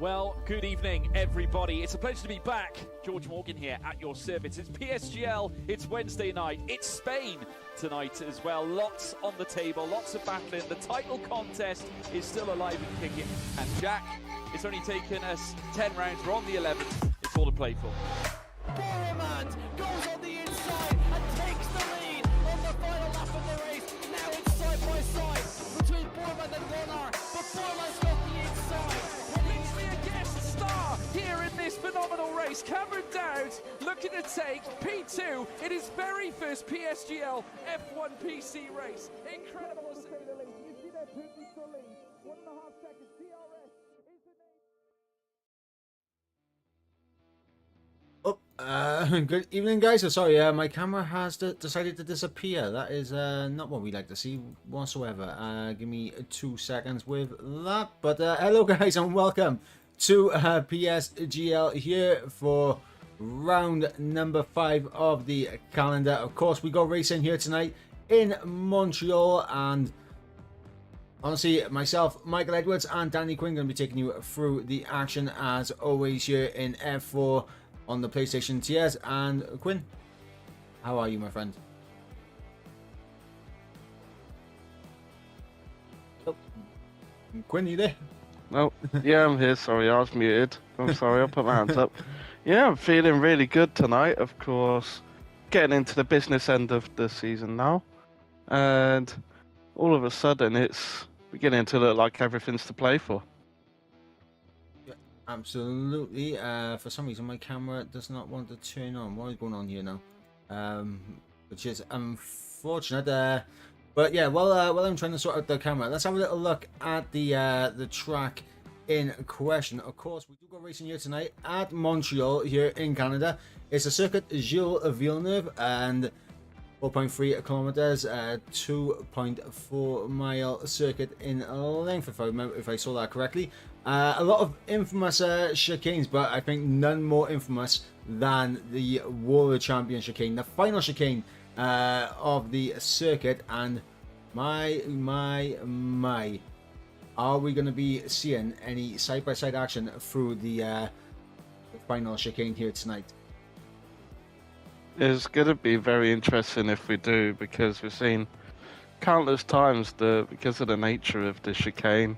Well, good evening, everybody. It's a pleasure to be back. George Morgan here at your service. It's PSGL, it's Wednesday night, it's Spain tonight as well. Lots on the table, lots of battling. The title contest is still alive and kicking. And Jack, it's only taken us 10 rounds. We're on the 11th. It's all to play for. Boromant goes on the inside and takes the lead on the final lap of the race. Now it's side by side between Boromant and Warner, but Boromant's got the inside. Literally a guest star here in this phenomenal race. Cameron Dowd looking to take P2 in his very first PSGL F1 PC race. Incredible to say the least. You see that Putin still lead. 1.5 seconds. DRS is the name. Good evening, guys. So sorry, my camera has decided to disappear. That is not what we like to see whatsoever. Give me 2 seconds with that. But hello, guys, and welcome to PSGL here for round number 5 of the calendar. Of course, we go racing here tonight in Montreal, and honestly, myself, Michael Edwards, and Danny Quinn going to be taking you through the action as always here in F4 on the PlayStation TS. And Quinn, how are you, my friend? Oh. Quinn, you there? Oh, yeah, I'm here. Sorry, I was muted. I'm sorry, I'll put my hands up. Yeah, I'm feeling really good tonight. Of course, getting into the business end of the season now. And all of a sudden, it's beginning to look like everything's to play for. Absolutely. For some reason, my camera does not want to turn on. What is going on here now? Which is unfortunate. But yeah, while I'm trying to sort out the camera, let's have a little look at the track in question. Of course, we do go racing here tonight at Montreal here in Canada. It's a circuit Gilles Villeneuve, and 4.3 kilometers, 2.4 mile circuit in length, if I saw that correctly. A lot of infamous chicanes, but I think none more infamous than the World Champion chicane, the final chicane of the circuit. And my, are we going to be seeing any side-by-side action through the final chicane here tonight? It's going to be very interesting if we do, because we've seen countless times that because of the nature of the chicane,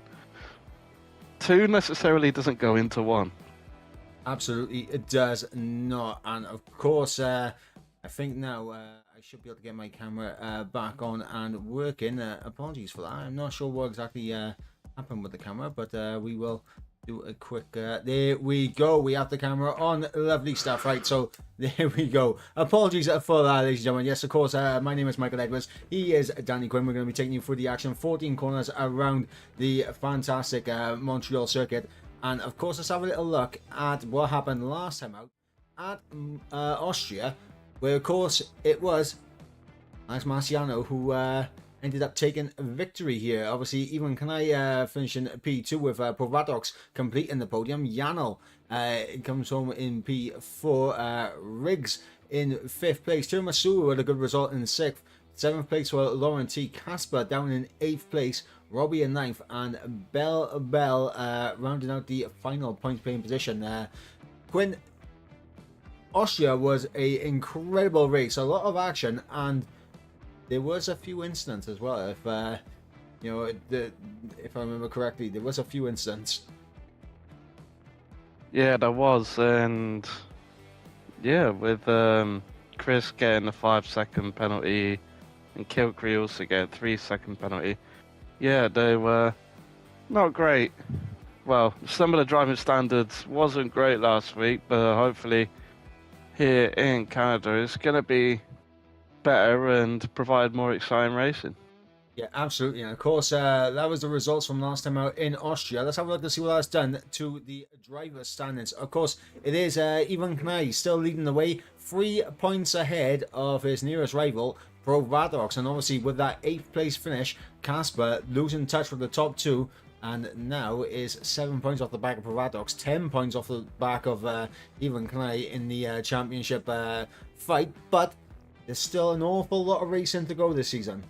2 necessarily doesn't go into 1. Absolutely, it does not. And of course, I think now I should be able to get my camera back on and working. Apologies for that. I'm not sure what exactly happened with the camera, but we will do a quick there we go. We have the camera on. Lovely stuff. Right, so there we go. Apologies for that, ladies and gentlemen. Yes, of course, my name is Michael Edwards. He is Danny Quinn. We're going to be taking you through the action, 14 corners around the fantastic Montreal circuit. And of course, let's have a little look at what happened last time out at Austria, where of course it was Alex Marciano who ended up taking victory here. Obviously, even can I finishing P2 with Provadox completing the podium. Janel comes home in P4. Riggs in 5th place. Tiramisu with a good result in 6th. 7th place for Lauren T. Casper down in 8th place. Robbie in 9th. And Bell rounding out the final point playing position. Quinn, Austria was an incredible race. A lot of action, and there was a few incidents as well. If you know, if I remember correctly, there was a few incidents. Yeah, there was, and yeah, with Chris getting a 5-second penalty and Kilcree also getting a 3-second penalty. Yeah, they were not great. Well, some of the driving standards wasn't great last week, but hopefully here in Canada it's going to be better and provide more exciting racing. Yeah, absolutely. And of course, that was the results from last time out in Austria. Let's have a look to see what that's done to the driver's standings. Of course, it is Ivan Knaj still leading the way, 3 points ahead of his nearest rival, Provadox. And obviously, with that 8th place finish, Casper losing touch with the top 2, and now is 7 points off the back of Provadox, 10 points off the back of Ivan Knaj in the championship fight. But there's still an awful lot of racing to go this season.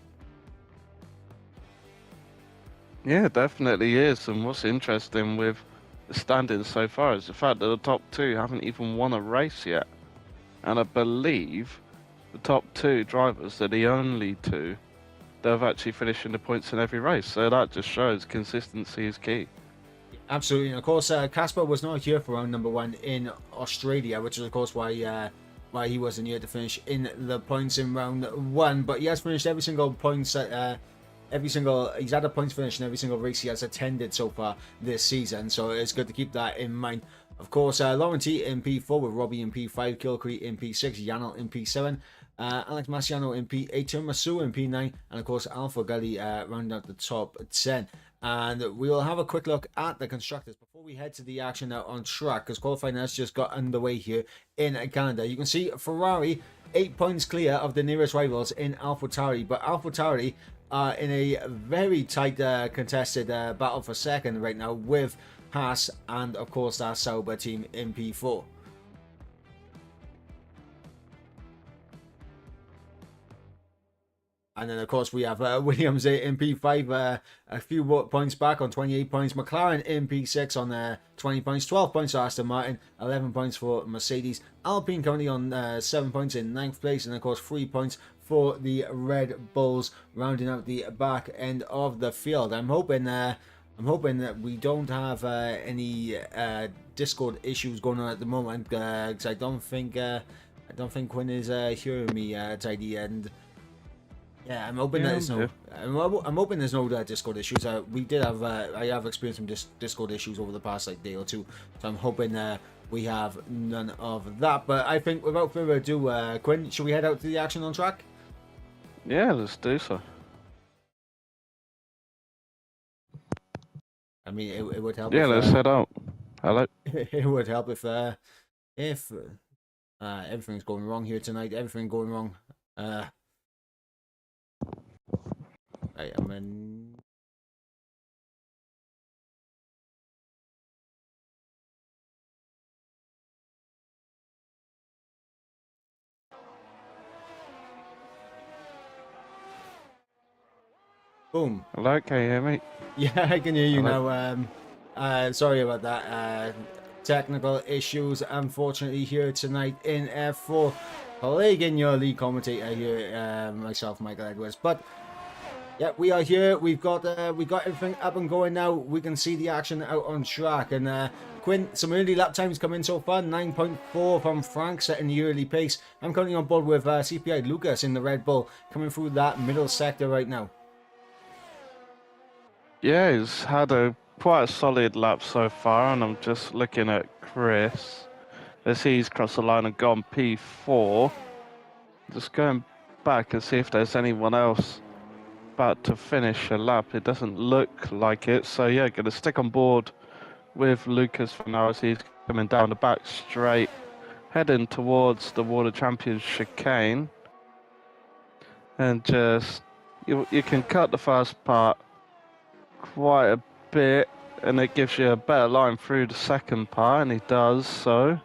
Yeah, definitely is. And what's interesting with standings so far is the fact that the top two haven't even won a race yet. And I believe the top two drivers are the only two that have actually finished in the points in every race. So that just shows consistency is key. Absolutely, and of course, Casper was not here for round number 1 in Australia, which is of course why he wasn't here to finish in the points in round 1. But he has finished every single points. He's had a points finish in every single race he has attended so far this season. So it's good to keep that in mind. Of course, Laurenti in P4 with Robbie in P5, Kilcree in P6, Yanel in P7. Alex Marciano in P8, Masu in P9, and of course Alpha Gully rounding out the top 10. And we will have a quick look at the constructors before we head to the action out on track, because qualifying has just got underway here in Canada. You can see Ferrari 8 points clear of the nearest rivals in AlphaTauri, but AlphaTauri are in a very tight contested battle for second right now with Haas and of course that Sauber team in P4. And then, of course, we have Williams in P5, a few points back on 28 points. McLaren in P6 on 20 points. 12 points for Aston Martin, 11 points for Mercedes. Alpine currently on 7 points in 9th place. And, of course, 3 points for the Red Bulls, rounding out the back end of the field. I'm hoping that we don't have any Discord issues going on at the moment, because I don't think Quinn is hearing me tidy. And yeah, I'm hoping that there's no. I'm hoping there's no Discord issues. We did have. I have experienced some Discord issues over the past day or two, so I'm hoping we have none of that. But I think without further ado, Quinn, should we head out to the action on track? Yeah, let's do so. I mean, it would help. Yeah, let's head out. Hello. It would help if everything's going wrong here tonight. Everything going wrong. Right, I'm in. Boom. Hello, can you hear me? Yeah, I can hear you Hello. now. Sorry about that. Technical issues, unfortunately, here tonight in F4. Plaguing your lead commentator here, myself, Michael Edwards. But yeah, we are here. We've got everything up and going now. We can see the action out on track. And Quinn, some early lap times come in so far. 9.4 from Frank, setting the early pace. I'm currently on board with CPI Lucas in the Red Bull, coming through that middle sector right now. Yeah, he's had quite a solid lap so far, and I'm just looking at Chris. Let's see, he's crossed the line and gone P4. Just going back and see if there's anyone else about to finish a lap. It doesn't look like it, so yeah, gonna stick on board with Lucas for now as he's coming down the back straight, heading towards the World Champions chicane. And just you can cut the first part quite a bit, and it gives you a better line through the second part, and he does so.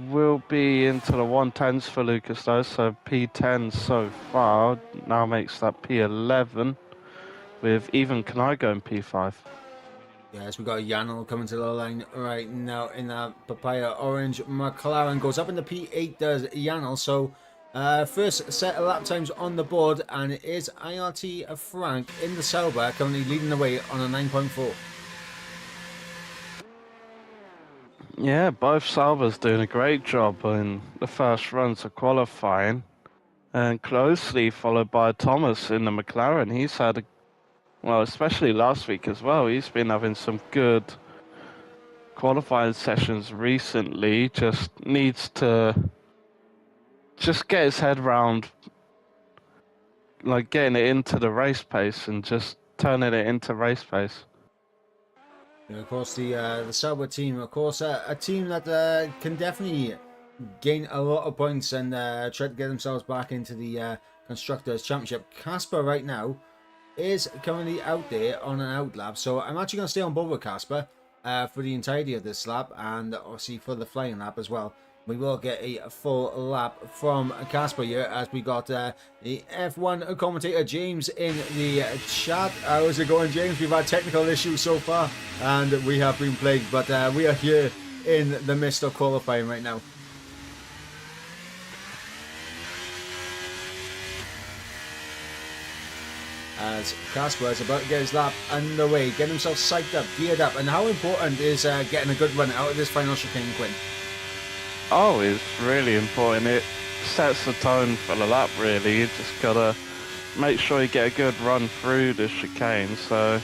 Will be into the 110s for Lucas though, so P10 so far now makes that P11 with even Kanai going P5. Yes, we got Yanel coming to the line right now in that papaya orange. McLaren goes up in the P8, does Yanel. So first set of lap times on the board, and it is IRT Frank in the Sauber currently leading the way on a 9.4. Yeah, both Saubers doing a great job in the first runs of qualifying, and closely followed by Thomas in the McLaren. He's had, well, especially last week as well, he's been having some good qualifying sessions recently. Just needs to just get his head round, like getting it into the race pace and just turning it into race pace. And of course, the Sauber team, of course, a team that can definitely gain a lot of points and try to get themselves back into the Constructors' Championship. Casper right now is currently out there on an out lap, so I'm actually going to stay on board with Casper for the entirety of this lap, and obviously for the flying lap as well. We will get a full lap from Casper here, as we got the F1 commentator James in the chat. How's it going, James? We've had technical issues so far and we have been plagued, but we are here in the midst of qualifying right now. As Casper is about to get his lap underway, get himself psyched up, geared up, and how important is getting a good run out of this final chicane, Quinn? Oh, it's really important. It sets the tone for the lap, really. You just gotta make sure you get a good run through the chicane, so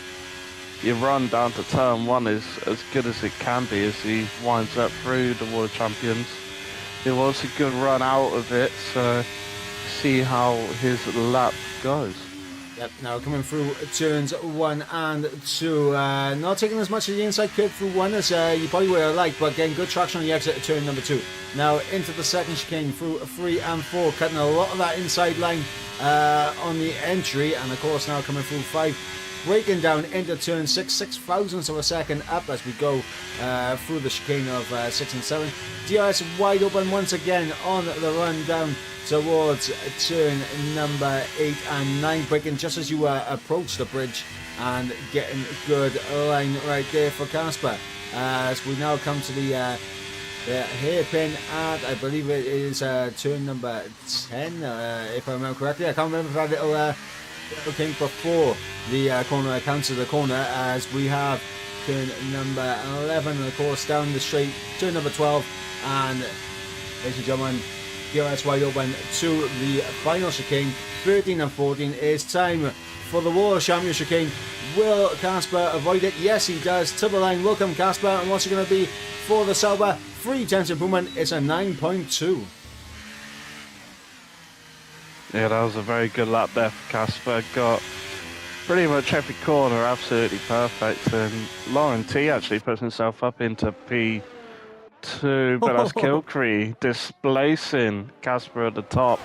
your run down to turn 1 is as good as it can be as he winds up through the World Champions. It was a good run out of it, so see how his lap goes. Yep, now coming through turns 1 and 2. Not taking as much of the inside curve through 1 as you probably would have liked, but getting good traction on the exit of turn number 2. Now into the second chicane through 3 and 4, cutting a lot of that inside line on the entry, and of course now coming through 5. Breaking down into turn 6 thousandths of a second up as we go through the chicane of 6 and 7. DRS wide open once again on the run down towards turn number 8 and 9, breaking just as you approach the bridge and getting good line right there for Casper. As we now come to the hairpin at, I believe it is turn number 10, if I remember correctly. I can't remember if that little thing before the corner counts as the corner, as we have turn number 11 and of course down the straight turn number 12, and ladies and gentlemen, DRS wide open to the final chicane. 13 and 14 is time for the World Champion chicane. Will Casper avoid it? Yes, he does. To the line, welcome Casper, and what's it going to be for the Sauber? 3 tenths improvement. It's a 9.2. Yeah, that was a very good lap there for Casper. Got pretty much every corner absolutely perfect, and Lauren T actually puts himself up into P2, but that's Kilcree displacing Casper at the top.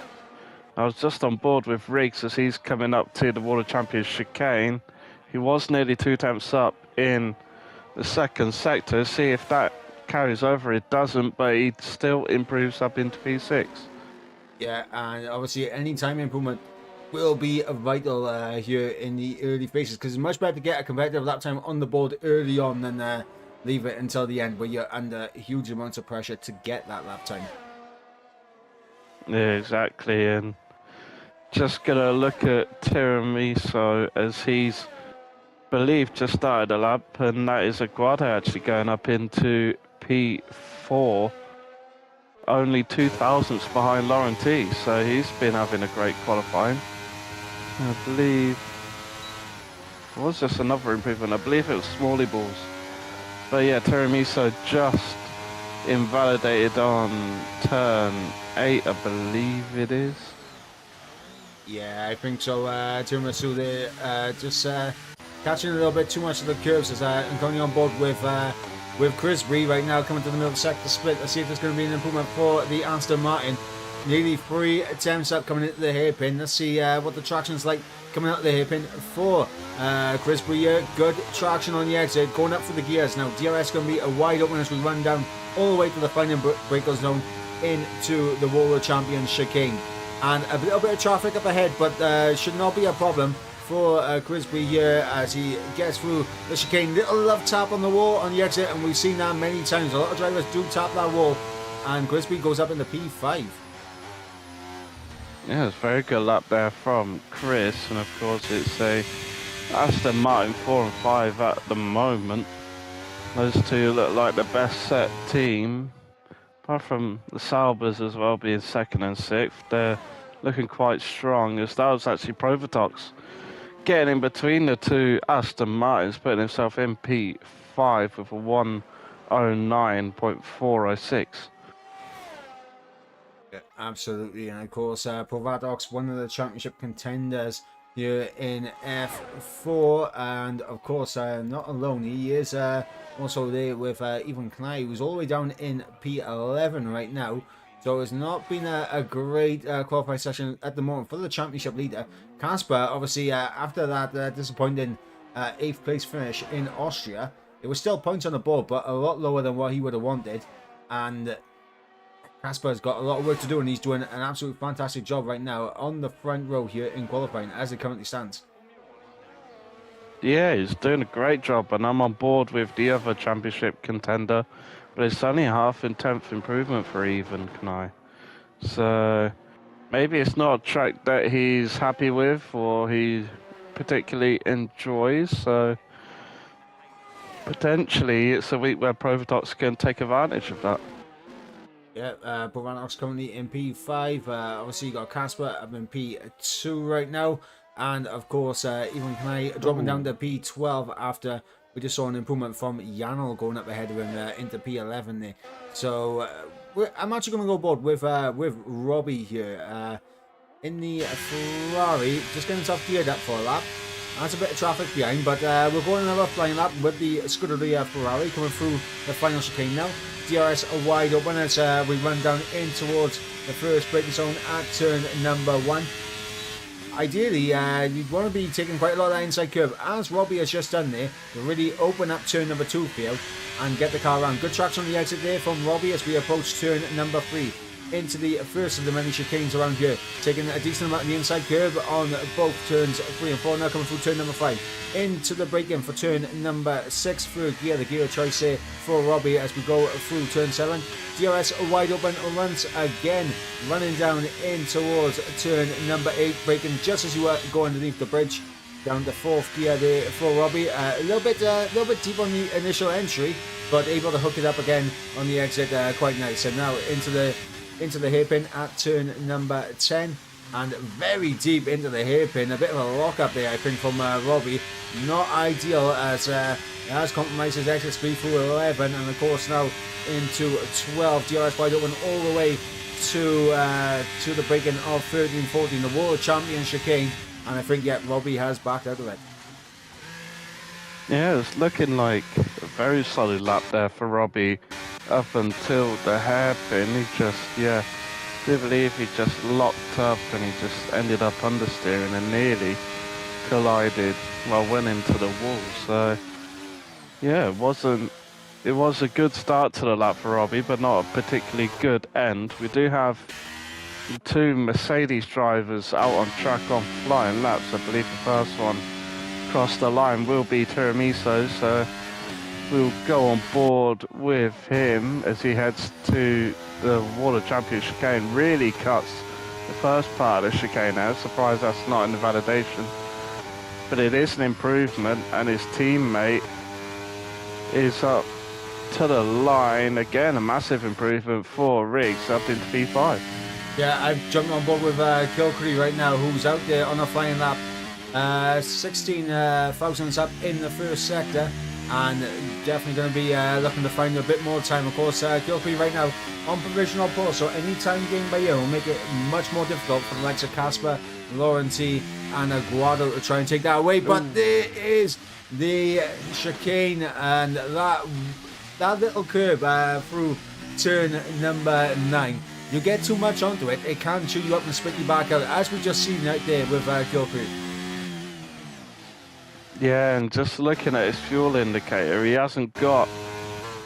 I was just on board with Riggs as he's coming up to the World Champions chicane. He was nearly 2 tenths up in the second sector. See if that carries over. It doesn't, but he still improves up into P6. Yeah, and obviously any time improvement will be vital here in the early phases, because it's much better to get a competitive lap time on the board early on than leave it until the end where you're under huge amounts of pressure to get that lap time. Yeah, exactly, and just gonna look at Tiramisu as he's believed just started a lap, and that is Aguado actually going up into P4. Only 2 thousandths behind Lauren T, so he's been having a great qualifying. I believe it was just another improvement. I believe it was Smalley balls. But yeah, Tiramisu just invalidated on turn 8, I believe it is. Yeah, I think so. Tiramisu there, just catching a little bit too much of the curves as I'm coming on board with Crisby right now, coming to the middle of the sector split. Let's see if there's going to be an improvement for the Aston Martin. Nearly 3 attempts up coming into the hairpin. Let's see what the traction's like coming out of the hairpin for Crisby. Good traction on the exit, going up for the gears. Now DRS going to be a wide open as we run down all the way to the final breaker zone into the World Champions chicane. And a little bit of traffic up ahead, but should not be a problem for Crisby here as he gets through the chicane. Little love tap on the wall on the exit, and we've seen that many times. A lot of drivers do tap that wall, and Crisby goes up into P5. Yeah, it's a very good lap there from Chris, and of course it's a Aston Martin 4 and 5 at the moment. Those two look like the best set team, apart from the Saubers as well being 2nd and 6th. They're looking quite strong, as that was actually Provatox getting in between the two Aston Martins, putting himself in P5 with a 109.406. Yeah, absolutely, and of course Provatox, one of the championship contenders here in F4, and of course not alone, he is also there with Ethan Knight, who's all the way down in P11 right now. So it's not been a great qualifying session at the moment for the championship leader. Casper, obviously, after that disappointing 8th place finish in Austria, it was still points on the board, but a lot lower than what he would have wanted. And Casper's got a lot of work to do, and he's doing an absolute fantastic job right now on the front row here in qualifying as it currently stands. Yeah, he's doing a great job, and I'm on board with the other championship contender, but it's only half and 10th improvement for even, can I? So maybe it's not a track that he's happy with or he particularly enjoys, so potentially it's a week where Prototypes can take advantage of that. Yeah, Bovanox currently in P5. Obviously, you got Casper up in P2 right now. And of course, even Kanai dropping down to P12 after we just saw an improvement from Yanel going up ahead of him into P11 there. So I'm actually going to go board with Robbie here in the Ferrari, just getting himself geared up for a lap. That's a bit of traffic behind, but we're going another flying lap with the Scuderia Ferrari coming through the final chicane now. DRS are wide open as we run down in towards the first braking zone at turn number 1. Ideally, you'd want to be taking quite a lot of that inside curve, as Robbie has just done there, to really open up turn number 2 for you and get the car around. Good traction on the exit there from Robbie as we approach turn number 3 into the first of the many chicanes around here, taking a decent amount of the inside curve on both turns 3 and 4. Now coming through turn number 5 into the break-in for turn number 6 through gear, the gear choice here for Robbie as we go through turn 7. DRS wide open once again, running down in towards turn number 8, braking just as you go underneath the bridge down to 4th gear there for Robbie. A little bit deep on the initial entry, but able to hook it up again on the exit quite nice. And now into the hairpin at turn number 10, and very deep into the hairpin. A bit of a lock up there, I think, from Robbie. Not ideal as it has compromised his exit speed through 11, and of course now into 12. DRS wide open all the way to the break-in of 13-14, the world champion chicane, and I think Robbie has backed out of it. Yeah, it's looking like a very solid lap there for Robbie up until the hairpin. He just, do believe he just locked up and he just ended up understeering and nearly collided, went into the wall. So, yeah, it was a good start to the lap for Robbie, but not a particularly good end. We do have 2 Mercedes drivers out on track on flying laps. I believe the first one across the line will be Tiramisu, so we'll go on board with him as he heads to the Water Champion chicane. Really cuts the first part of the chicane out. Surprised that's not in the validation, but it is an improvement, and his teammate is up to the line again. A massive improvement for Riggs up into P5. Yeah, I've jumped on board with Kilcree right now, who's out there on a flying lap. 16 thousandths up in the first sector, and definitely going to be looking to find a bit more time. Of course, Kilcree right now on provisional pole, so any time gained by you will make it much more difficult for the likes of Casper, Laurenti and Aguado to try and take that away. But there is the chicane, and that little curve through turn number 9. You get too much onto it, it can chew you up and spit you back out, as we just seen out there with Kilcree. Yeah, and just looking at his fuel indicator, he hasn't got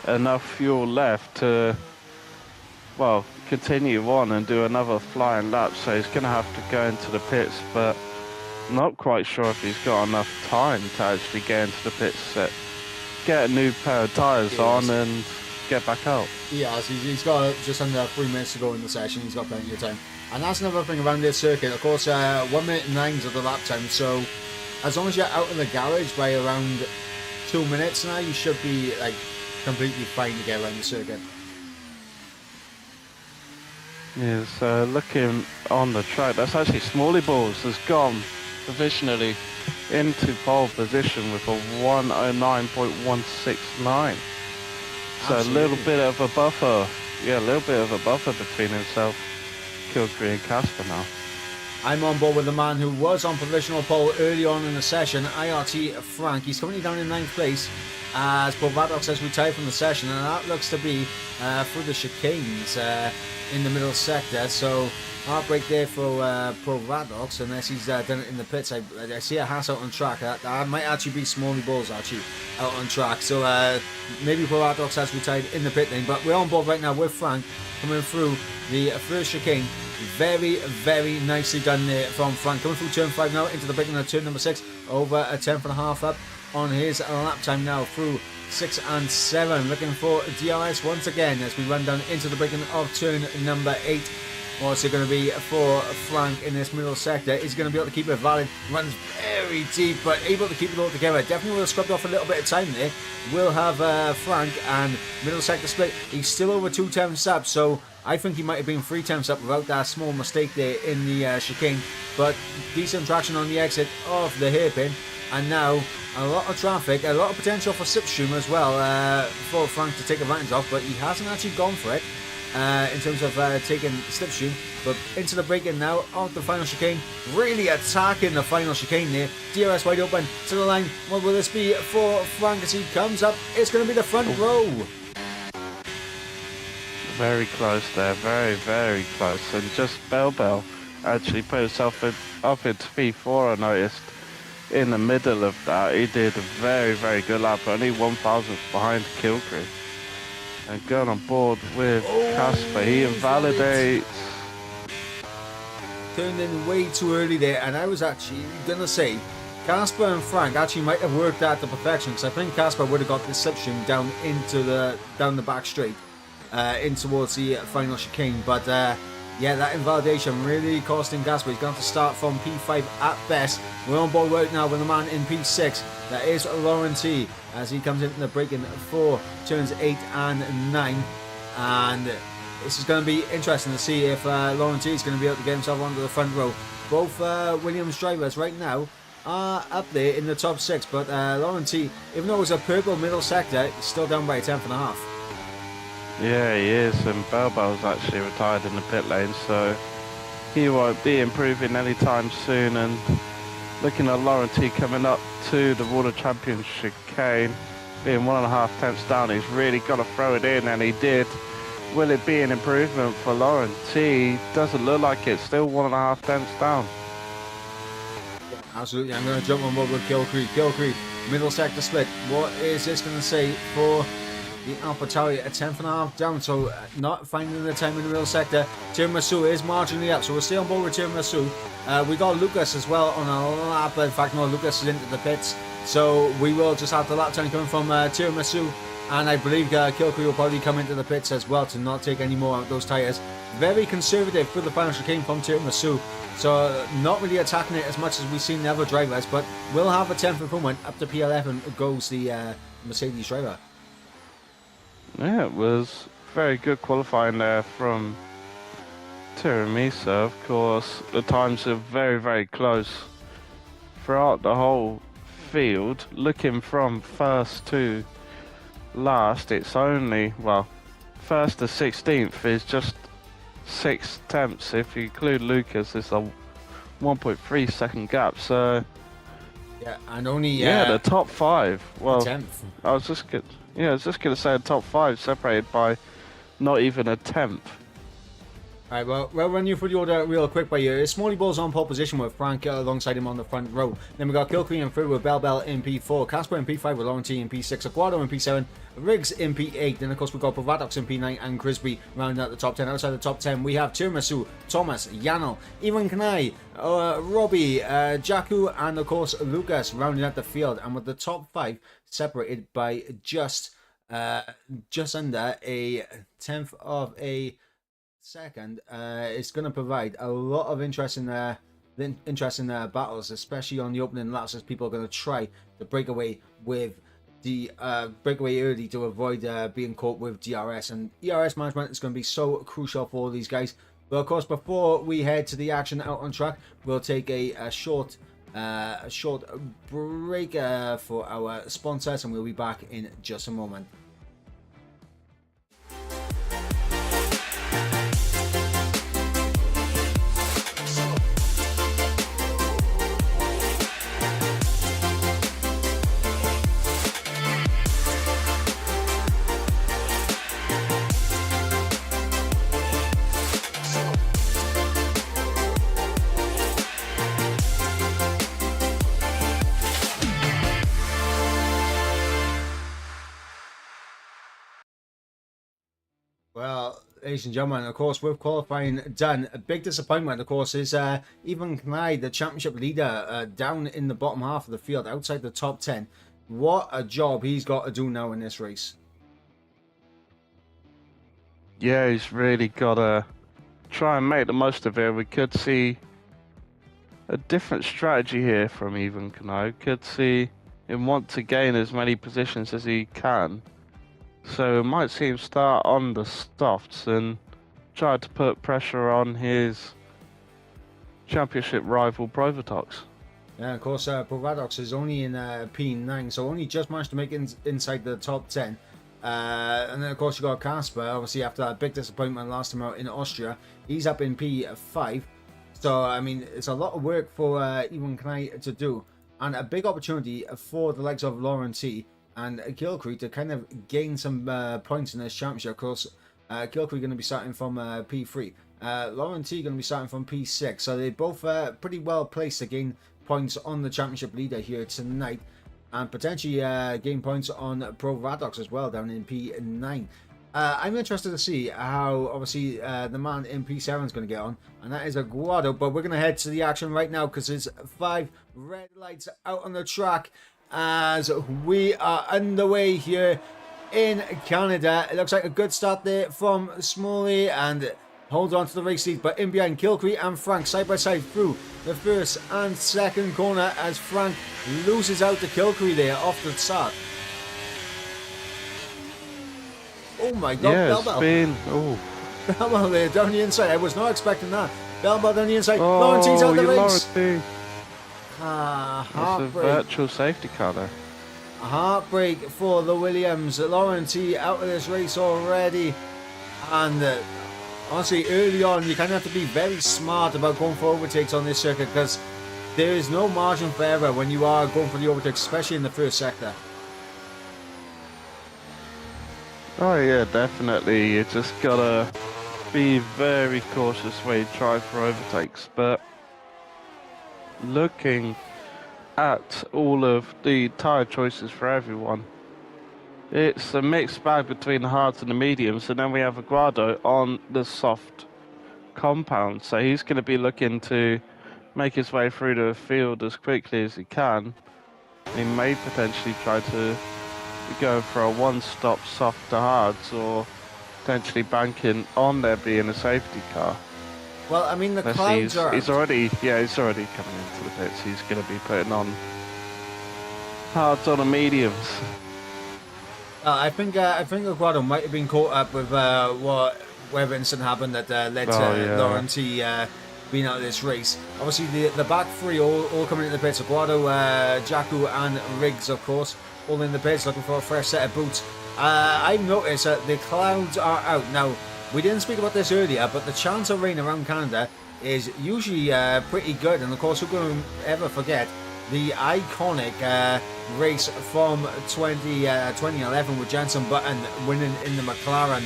enough fuel left to, continue on and do another flying lap, so he's going to have to go into the pits, but I'm not quite sure if he's got enough time to actually get into the pits, get a new pair of tyres on and get back out. Yeah, he's got just under 3 minutes to go in the session. He's got plenty of time, and that's another thing around this circuit. Of course, 1 minute and 9 of the lap time, so as long as you're out of the garage by around 2 minutes now, you should be completely fine to get around the circuit. Yeah, so looking on the track, that's actually Smalley Balls has gone provisionally into pole position with a 109.169. So Absolutely. a little bit of a buffer. Yeah, a little bit of a buffer between himself, Kilcree and Casper now. I'm on board with the man who was on provisional pole early on in the session, IRT Frank. He's currently down in 9th place as Bovatox has retired from the session, and that looks to be through the chicanes in the middle sector. So Heartbreak there for Pro Radox, unless he's done it in the pits. I see a Haas out on track. That might actually be Smalley Balls actually out on track. So maybe Pro Radox has retired in the pit lane. But we're on board right now with Frank coming through the first chicane. Very, very nicely done there from Frank. Coming through turn 5 now into the beginning of turn number 6. Over a 10.5 up on his lap time now through 6 and 7. Looking for DRS once again as we run down into the beginning of turn number 8. What's it going to be for Frank in this middle sector? Is going to be able to keep it valid. Runs very deep, but able to keep it all together. Definitely will have scrubbed off a little bit of time there. We'll have Frank and middle sector split. He's still over 2 temps up, so I think he might have been 3 temps up without that small mistake there in the chicane. But decent traction on the exit of the hairpin. And now a lot of traffic, a lot of potential for slipstream as well for Frank to take advantage of, but he hasn't actually gone for it. In terms of taking slipstream, but into the break-in now of the final chicane, really attacking the final chicane there. DRS wide open to the line. What will this be for Frank as he comes up? It's going to be the front row. Very close there, very, very close. And just Bell actually put himself up into P4, I noticed. In the middle of that, he did a very, very good lap, only 1,000 behind Kilcrew. And going on board with Casper, he invalidates. Turned in way too early there, and I was actually going to say Casper and Frank actually might have worked out to perfection, because I think Casper would have got the slipstream down the back straight in towards the final chicane. But yeah, that invalidation really costing Casper. He's going to start from P5 at best. We're on board right now with the man in P6. That is Lauren T, as he comes into the break-in for turns 8 and 9. And this is going to be interesting to see if Lauren T is going to be able to get himself onto the front row. Both Williams drivers right now are up there in the top 6. But Lauren T, even though it was a purple middle sector, he's still down by a 10.5. Yeah, he is, and Bell's actually retired in the pit lane, so he won't be improving anytime soon. And looking at Lauren T coming up to the World Champions chicane, being 1.5 tenths down, he's really got to throw it in, and he did. Will it be an improvement for Lauren T? Doesn't look like it, still 1.5 tenths down. Absolutely, I'm going to jump on board with Kilcrew, middle sector split. What is this going to say for the AlphaTauri? A 10.5 down, so not finding the time in the middle sector. Tiramisu is marginally up, so we'll stay on board with Tiramisu. We got Lucas as well on a lap. In fact, no, Lucas is into the pits, so we will just have the lap time coming from Tiramisu. And I believe Kilcrew will probably come into the pits as well to not take any more of those tyres. Very conservative for the final chicane from Tiramisu, so not really attacking it as much as we've seen the other drivers, but we'll have a 10th improvement. Up to P11 goes the Mercedes driver. Yeah, it was very good qualifying there from Tiramisu. Of course, the times are very, very close throughout the whole field. Looking from first to last, it's only, well, first to 16th is just 6 tenths. If you include Lucas, it's a 1.3 second gap. So yeah, and only the top 5. Well, 10th. I was just going to say the top 5 separated by not even a tenth. Alright, well, we'll run you through the order real quick by you. Smalley Ball's on pole position with Frank alongside him on the front row. Then we got Kilcrew in third with Bell in P4, Casper in P5 with Lauren T in P6, Aguado in P7, Riggs in P8. Then of course we've got Pavadox in P9 and Crisby rounding out the top 10. Outside the top 10 we have Tiramisu, Thomas, Yanel, Ivan Kanai, Robbie, Jaku, and of course Lucas rounding out the field. And with the top 5 separated by just under a 10th of a second, it's going to provide a lot of interesting battles, especially on the opening laps, as people are going to try to break away with the breakaway early to avoid being caught with DRS. And ERS management is going to be so crucial for all these guys. But of course, before we head to the action out on track, we'll take a short break for our sponsors, and we'll be back in just a moment. Well, ladies and gentlemen, of course, with qualifying done, a big disappointment, of course, is Ivan Knight, the championship leader, down in the bottom half of the field, outside the top 10. What a job he's got to do now in this race. Yeah, he's really got to try and make the most of it. We could see a different strategy here from Ivan Knight. Could see him want to gain as many positions as he can. So we might see him start on the softs and try to put pressure on his championship rival Provotox. Yeah, of course, Provadox is only in P9, so only just managed to make it inside the top 10. And then, of course, you got Casper, obviously, after that big disappointment last time out in Austria. He's up in P5. So, I mean, it's a lot of work for Ivan Knight to do. And a big opportunity for the likes of Lauren T and Gilcreek to kind of gain some points in this championship. Of course, Gilcreek going to be starting from P3. Lauren T going to be starting from P6. So they're both pretty well placed to gain points on the championship leader here tonight. And potentially gain points on Pro Radox as well down in P9. I'm interested to see how, obviously, the man in P7 is going to get on. And that is Aguado. But we're going to head to the action right now because there's 5 red lights out on the track as we are underway here in Canada. It looks like a good start there from Smalley and holds on to the race lead, but in behind Kilcree and Frank side by side through the first and second corner as Frank loses out to Kilcree there off the start. Oh my god, Yeah, Bell Bell. Bell Bell there down the inside. I was not expecting that. Bell Bell down the inside. Lauren T's out the race. That's a virtual safety car there. A heartbreak for the Williams. Lauren T out of this race already. And honestly, early on, you kind of have to be very smart about going for overtakes on this circuit because there is no margin for error when you are going for the overtakes, especially in the first sector. Oh yeah, definitely. You just gotta be very cautious when you try for overtakes. But looking at all of the tyre choices for everyone, it's a mixed bag between the hards and the mediums, and then we have Aguado on the soft compound, so he's going to be looking to make his way through the field as quickly as he can. He may potentially try to go for a one-stop soft to hards, or potentially banking on there being a safety car. Well, I mean, the clouds are... He's already coming into the pits. He's going to be putting on hards on the mediums. I think Aguado might have been caught up with whatever incident happened that led to Lauren T being out of this race. Obviously, the back three all coming into the pits. Aguado, Jaku and Riggs, of course, all in the pits looking for a fresh set of boots. I've noticed that the clouds are out. Now, we didn't speak about this earlier, but the chance of rain around Canada is usually pretty good. And of course, we're going to ever forget the iconic race from 2011 with Jenson Button winning in the McLaren,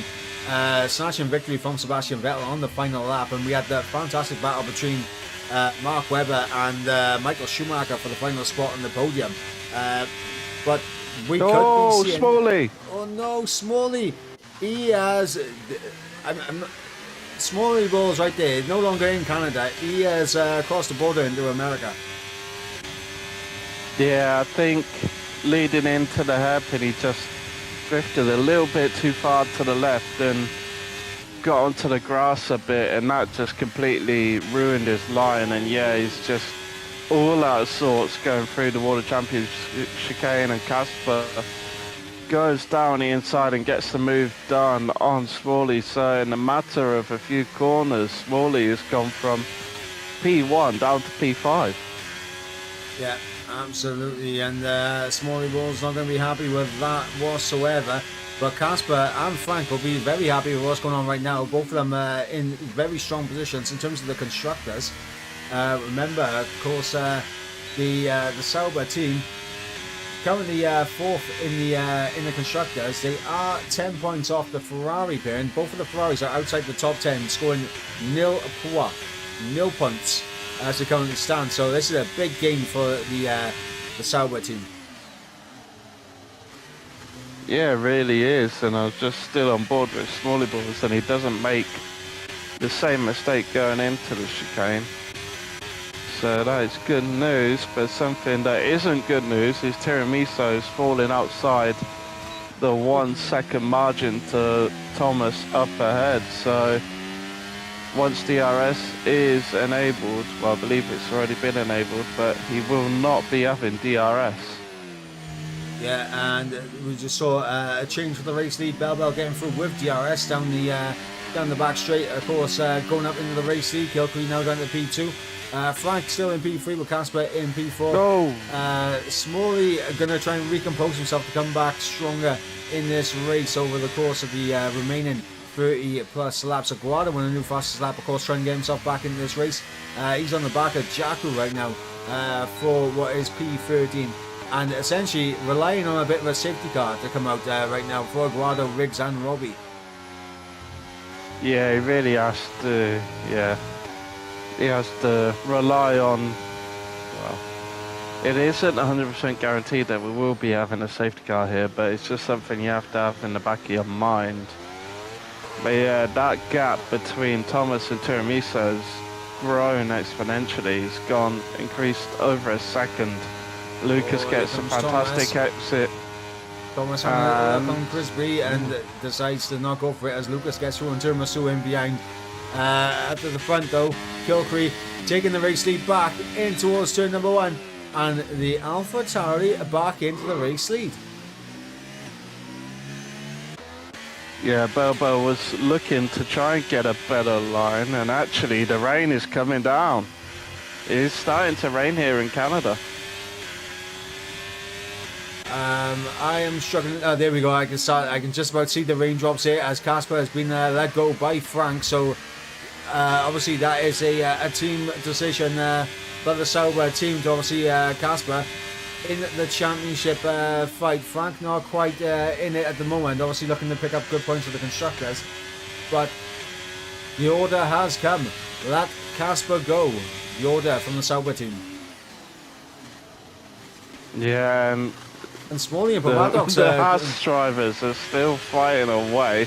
snatching victory from Sebastian Vettel on the final lap. And we had the fantastic battle between Mark Webber and Michael Schumacher for the final spot on the podium. But we could be seeing... Smalley! Oh no, Smalley! He has... Smalley balls right there, no longer in Canada. He has crossed the border into America. Yeah, I think leading into the hairpin, he just drifted a little bit too far to the left and got onto the grass a bit, and that just completely ruined his line. And yeah, he's just all out of sorts going through the World Champions chicane, and Casper goes down the inside and gets the move done on Smalley. So in a matter of a few corners, Smalley has gone from P1 down to P5. Yeah, absolutely. And Smalley Ball's not going to be happy with that whatsoever. But Casper and Frank will be very happy with what's going on right now. Both of them in very strong positions in terms of the constructors. Remember, of course, the Sauber team currently fourth in the constructors. They are 10 points off the Ferrari pair, and both of the Ferraris are outside the top 10, scoring nil points as they currently stand. So this is a big game for the Sauber team. Yeah, it really is, and I was just still on board with Smalley Balls, and he doesn't make the same mistake going into the chicane. So that is good news, but something that isn't good news is Tiramiso's falling outside the 1 second margin to Thomas up ahead. So once DRS is enabled, well, I believe it's already been enabled, but he will not be having DRS. Yeah, and we just saw a change for the race lead. Bell getting through with DRS down the back straight. Of course, going up into the race lead. Kilcree now down to P2. Frank still in P3 with Casper in P4. Smalley going to try and recompose himself to come back stronger in this race over the course of the remaining 30 plus laps. Aguado won a new fastest lap, of course, trying to get himself back into this race. He's on the back of Jaku right now for what is P13. And essentially relying on a bit of a safety car to come out right now for Aguado, Riggs and Robbie. Yeah, he really has to, he has to rely on, well, it isn't 100% guaranteed that we will be having a safety car here, but it's just something you have to have in the back of your mind. But yeah, that gap between Thomas and Tiramisu has grown exponentially. It's increased over a second. Lucas gets a fantastic exit. Thomas on Frisbee and decides to not go for it as Lucas gets through and Tiramisu in behind. At the front though, Kilcree taking the race lead back in towards turn number 1, and the AlphaTauri back into the race lead. Yeah, Bobo was looking to try and get a better line, and actually the rain is coming down. It is starting to rain here in Canada. I am struggling. There we go. I can just about see the raindrops here as Casper has been let go by Frank. So obviously that is a team decision. But the Sauber team to obviously Casper in the championship fight. Frank not quite in it at the moment. Obviously looking to pick up good points for the constructors. But the order has come. Let Casper go. The order from the Sauber team. Yeah, and Smalley and the Pavadox. Haas drivers are still fighting away.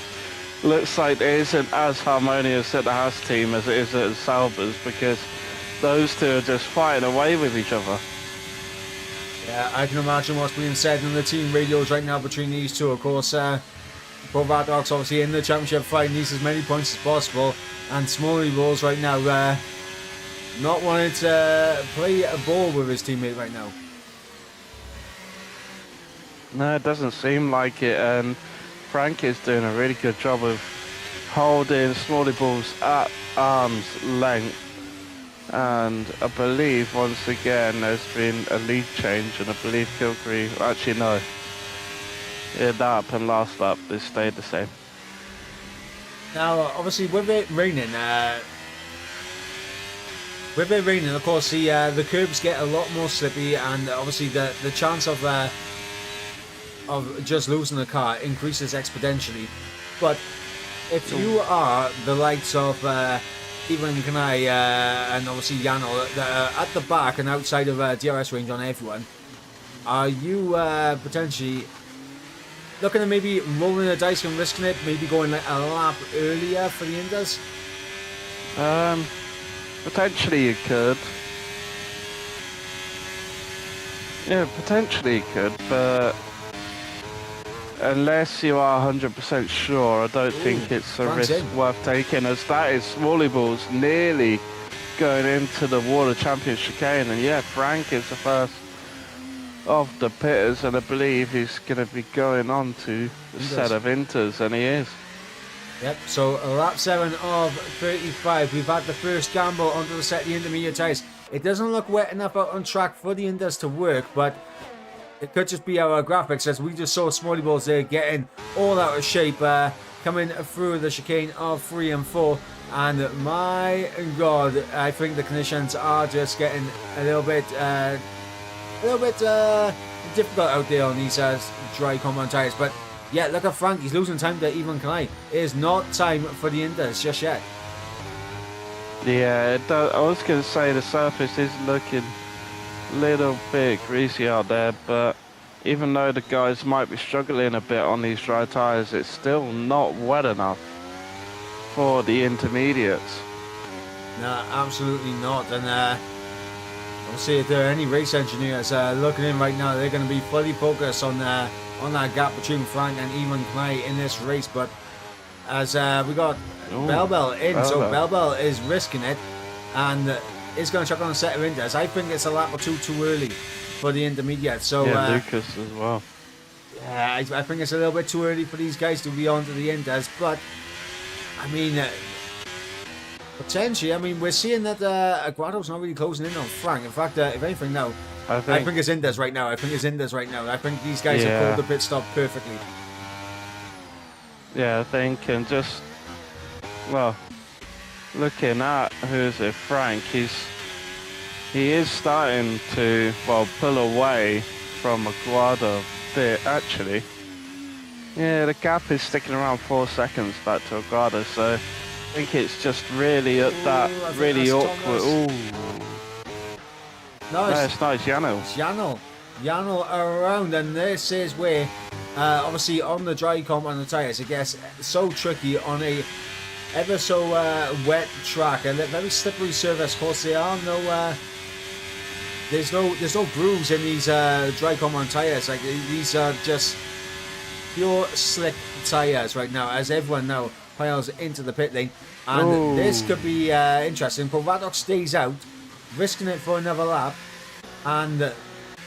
Looks like it isn't as harmonious at the Haas team as it is at Sauber's, because those two are just fighting away with each other. Yeah, I can imagine what's being said on the team radios right now between these two. Of course, Pavadox obviously in the championship fight needs as many points as possible, and Smalley rolls right now not wanting to play a ball with his teammate right now. No, it doesn't seem like it, and Frank is doing a really good job of holding Smalley Balls at arm's length. And I believe once again there's been a lead change, and I believe Kilcree, actually no, yeah, that happened last lap, they stayed the same. Now obviously with it raining, of course the curbs get a lot more slippy, and obviously the chance of just losing the car increases exponentially. But if you are the likes of Ivan Kanai and obviously Yano that are at the back and outside of DRS range on everyone, are you potentially looking at maybe rolling the dice and risking it, maybe going like a lap earlier for the Inders? Potentially you could. Yeah, potentially you could, but unless you are 100% sure, I don't think it's a risk worth taking, as that is Smalley Balls nearly going into the Water Champions chicane. And yeah, Frank is the first of the pitters, and I believe he's going to be going on to the set of Inters, and he is. Yep, so lap 7 of 35. We've had the first gamble onto the set of the intermediate tyres. It doesn't look wet enough out on track for the Inders to work, but it could just be our graphics, as we just saw Smalley Balls there getting all out of shape, coming through the chicane of 3 and 4. And my God, I think the conditions are just getting a little bit difficult out there on these dry compound tyres. But yeah, look at Frank, he's losing time to Ivan Kanai. It is not time for the Inders just yet. Yeah, I was going to say the surface is looking little bit greasy out there, but even though the guys might be struggling a bit on these dry tyres, it's still not wet enough for the intermediates. No, absolutely not. And I'll see if there are any race engineers looking in right now. They're going to be fully focused on that gap between Frank and Ewan Clay in this race. But as we got Bell in, so Bell is risking it and is going to chuck on a set of Inders. I think it's a lap or two too early for the intermediate. So yeah, Lucas as well. Yeah, I think it's a little bit too early for these guys to be on to the Inders. But I mean, potentially, I mean, we're seeing that Aguado's not really closing in on Frank. In fact, if anything now, I think it's Inders right now. I think these guys have pulled the pit stop perfectly. Yeah, I think, and just, well, looking at who's it, Frank, he is starting to, well, pull away from Aguado a bit, actually. Yeah, the gap is sticking around 4 seconds back to Aguado, so I think it's just really at that really awkward. Ooh. No, it's not. It's Janel. It's Janel around, and this is where, obviously, on the dry comp on the tyres, it gets so tricky on a ever so wet track, a very slippery surface. Of course, there are no, there's no grooves in these dry comp on tyres. Like these are just pure slick tyres right now, as everyone now piles into the pit lane, and this could be interesting. Povadok stays out, risking it for another lap, and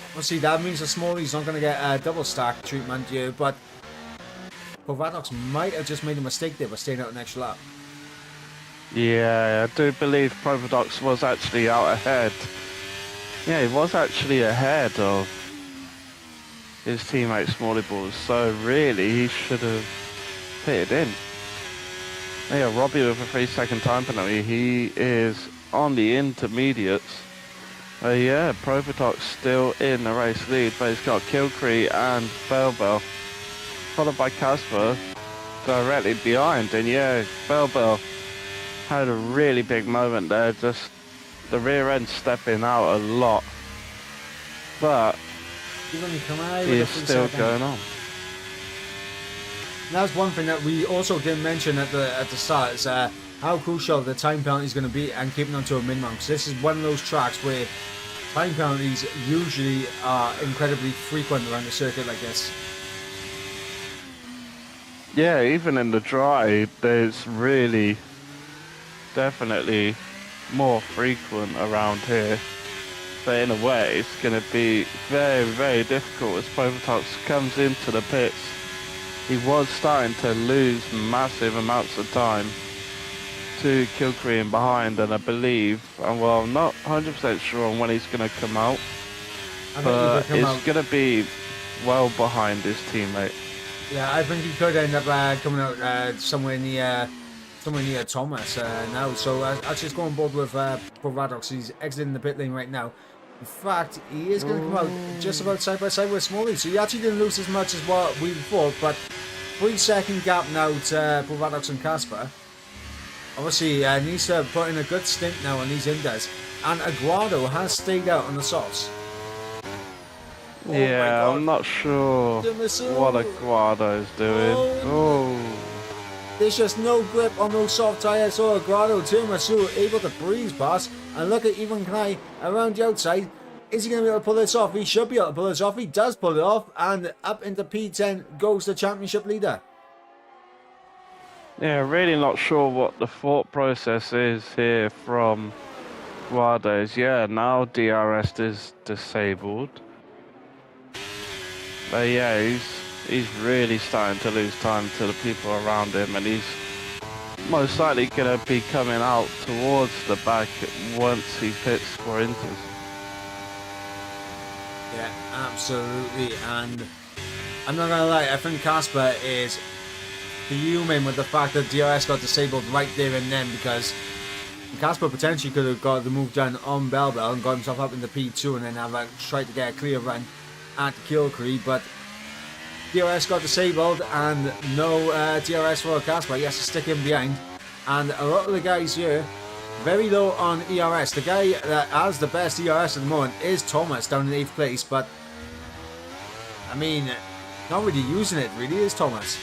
obviously that means the Smalley's not going to get a double stack treatment here, but Povadok might have just made a mistake there by staying out an extra lap. Yeah, I do believe Povadok was actually out ahead. Yeah, he was actually ahead of his teammate Smalley Balls, so really he should have pitted in. Yeah, Robbie with a 3-second time penalty. He is on the intermediates. Yeah, Provotox still in the race lead, but he's got Kilcree and Bell, followed by Casper directly behind. And yeah, Bell had a really big moment there, just the rear end stepping out a lot. But he's still going on. And that's one thing that we also didn't mention at the start, is how crucial the time penalty is going to be and keeping them to a minimum. Because this is one of those tracks where time penalties usually are incredibly frequent around the circuit like this. Yeah, even in the dry, there's really definitely more frequent around here. But in a way, it's going to be very, very difficult as Provotox comes into the pits. He was starting to lose massive amounts of time to Kilcree and behind, and I believe, and well, I'm not 100% sure on when he's going to come out, but it's going to be well behind his teammate. Yeah, I think he could end up coming out somewhere near Thomas now. So I'll just go on board with Provadox. He's exiting the pit lane right now. In fact, he is going to come out just about side by side with Smalley. So he actually didn't lose as much as what we thought, but 3-second gap now to Provadox and Casper. Obviously, needs to put in a good stint now on these Inders. And Aguado has stayed out on the softs. Yeah, I'm not sure what Aguado's doing. There's just no grip on those soft tyres. So Aguado, Tiramisu able to breeze past. And look at Ewan Knai around the outside. Is he going to be able to pull this off? He should be able to pull this off. He does pull it off. And up into P10 goes the championship leader. Yeah, really not sure what the thought process is here from Aguado's. Yeah, now DRS is disabled. But yeah, he's really starting to lose time to the people around him, and he's most likely going to be coming out towards the back once he pits for Inters. Yeah, absolutely. And I'm not going to lie, I think Casper is fuming with the fact that DRS got disabled right there and then, because Casper potentially could have got the move done on Bell and got himself up into P2 and then have tried to get a clear run at Kilcree, but DRS got disabled and no DRS for Casper. He has to stick him behind, and a lot of the guys here very low on ERS. The guy that has the best ERS at the moment is Thomas down in 8th place, but I mean, not really using it, really, is Thomas?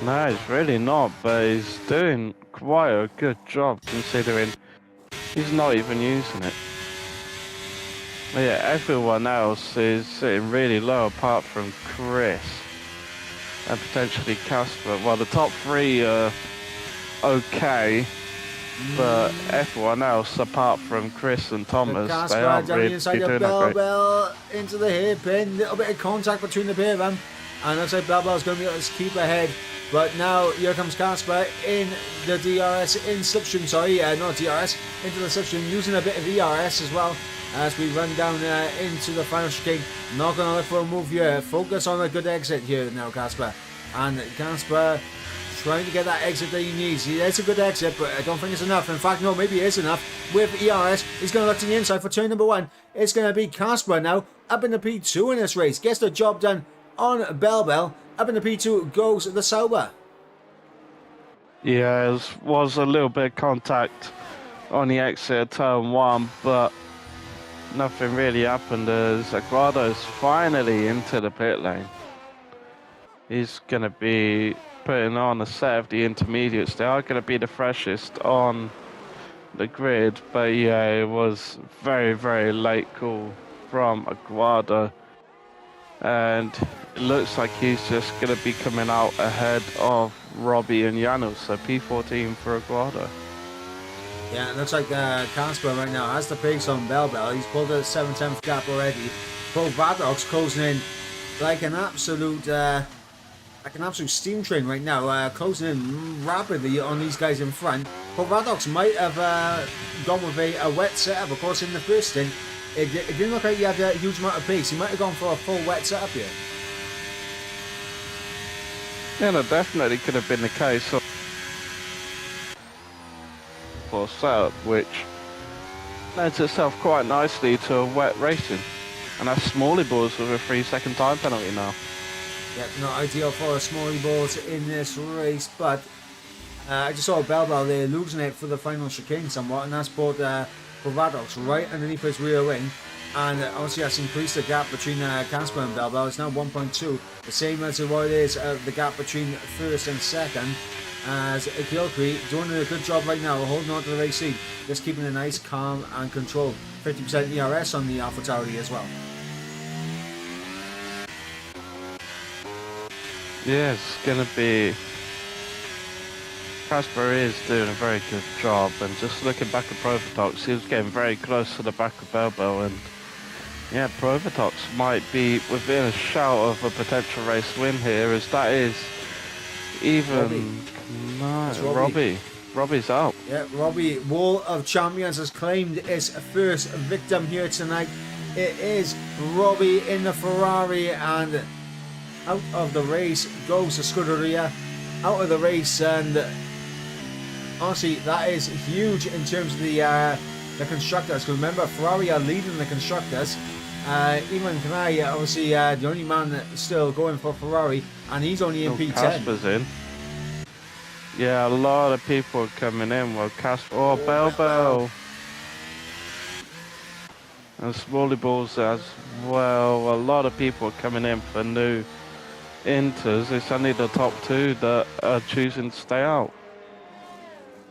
No, he's really not, but he's doing quite a good job considering he's not even using it. But yeah, everyone else is sitting really low apart from Chris and potentially Casper. Well, the top three are okay, but everyone else apart from Chris and Thomas, they Casper aren't down really the inside doing of that great. Bell into the hairpin. Little bit of contact between the pair of them. And looks like Bell's going to be able to keep ahead. But now here comes Casper in the DRS, in slipstream, sorry, not DRS, into the slipstream, using a bit of ERS as well as we run down into the final chicane. Not going to look for a move here. Focus on a good exit here now, Casper. And Casper trying to get that exit that he needs. It's a good exit, but I don't think it's enough. In fact, no, maybe it is enough. With ERS, he's going to look to the inside for turn number 1. It's going to be Casper now, up in the P2 in this race. Gets the job done on Bell. Up in the P2 goes the Sauber. Yeah, there was a little bit of contact on the exit of turn 1, but nothing really happened as Aguado's finally into the pit lane. He's going to be putting on a set of the intermediates. They are going to be the freshest on the grid, but yeah, it was very, very late call from Aguado. And it looks like he's just going to be coming out ahead of Robbie and Janos, so P14 for Aguado. Yeah, it looks like Casper right now has the pace on Bell. He's pulled a 7/10 gap already. Paul Vadok's closing in like an absolute steam train right now, closing in rapidly on these guys in front. Paul Vadok's might have gone with a wet setup, of course, in the first stint. It didn't look like he had a huge amount of pace. He might have gone for a full wet setup here. Yeah, no, definitely could have been the case for setup, which lends itself quite nicely to a wet racing. And that's Smalley balls with a 3-second time penalty now. Yeah, not ideal for Smalley balls in this race, but I just saw Bell there losing it for the final chicane somewhat, and that's brought Vadok's right underneath his rear wing, and obviously that's increased the gap between Casper and Bell. It's now 1.2, the same as what it is the gap between first and second, as Kilcree doing a good job right now holding on to the race lead, just keeping a nice calm and control. 50% ERS on the AlphaTauri as well. Yeah, it's going to be... Casper is doing a very good job, and just looking back at Provatox, he was getting very close to the back of Bell, and yeah, Provatox might be within a shout of a potential race win here, as that is even... Robbie. Robbie's up. Yeah, Robbie, Wall of Champions, has claimed his first victim here tonight. It is Robbie in the Ferrari, and out of the race goes the Scuderia. Out of the race, and honestly, that is huge in terms of the constructors. Because remember, Ferrari are leading the constructors. Ivan Kanai, obviously, the only man still going for Ferrari, and he's only in P10. Casper's in. Yeah, a lot of people are coming in. Well, Casper, Bell. And Smalley balls as well. A lot of people are coming in for new Inters. It's only the top 2 that are choosing to stay out.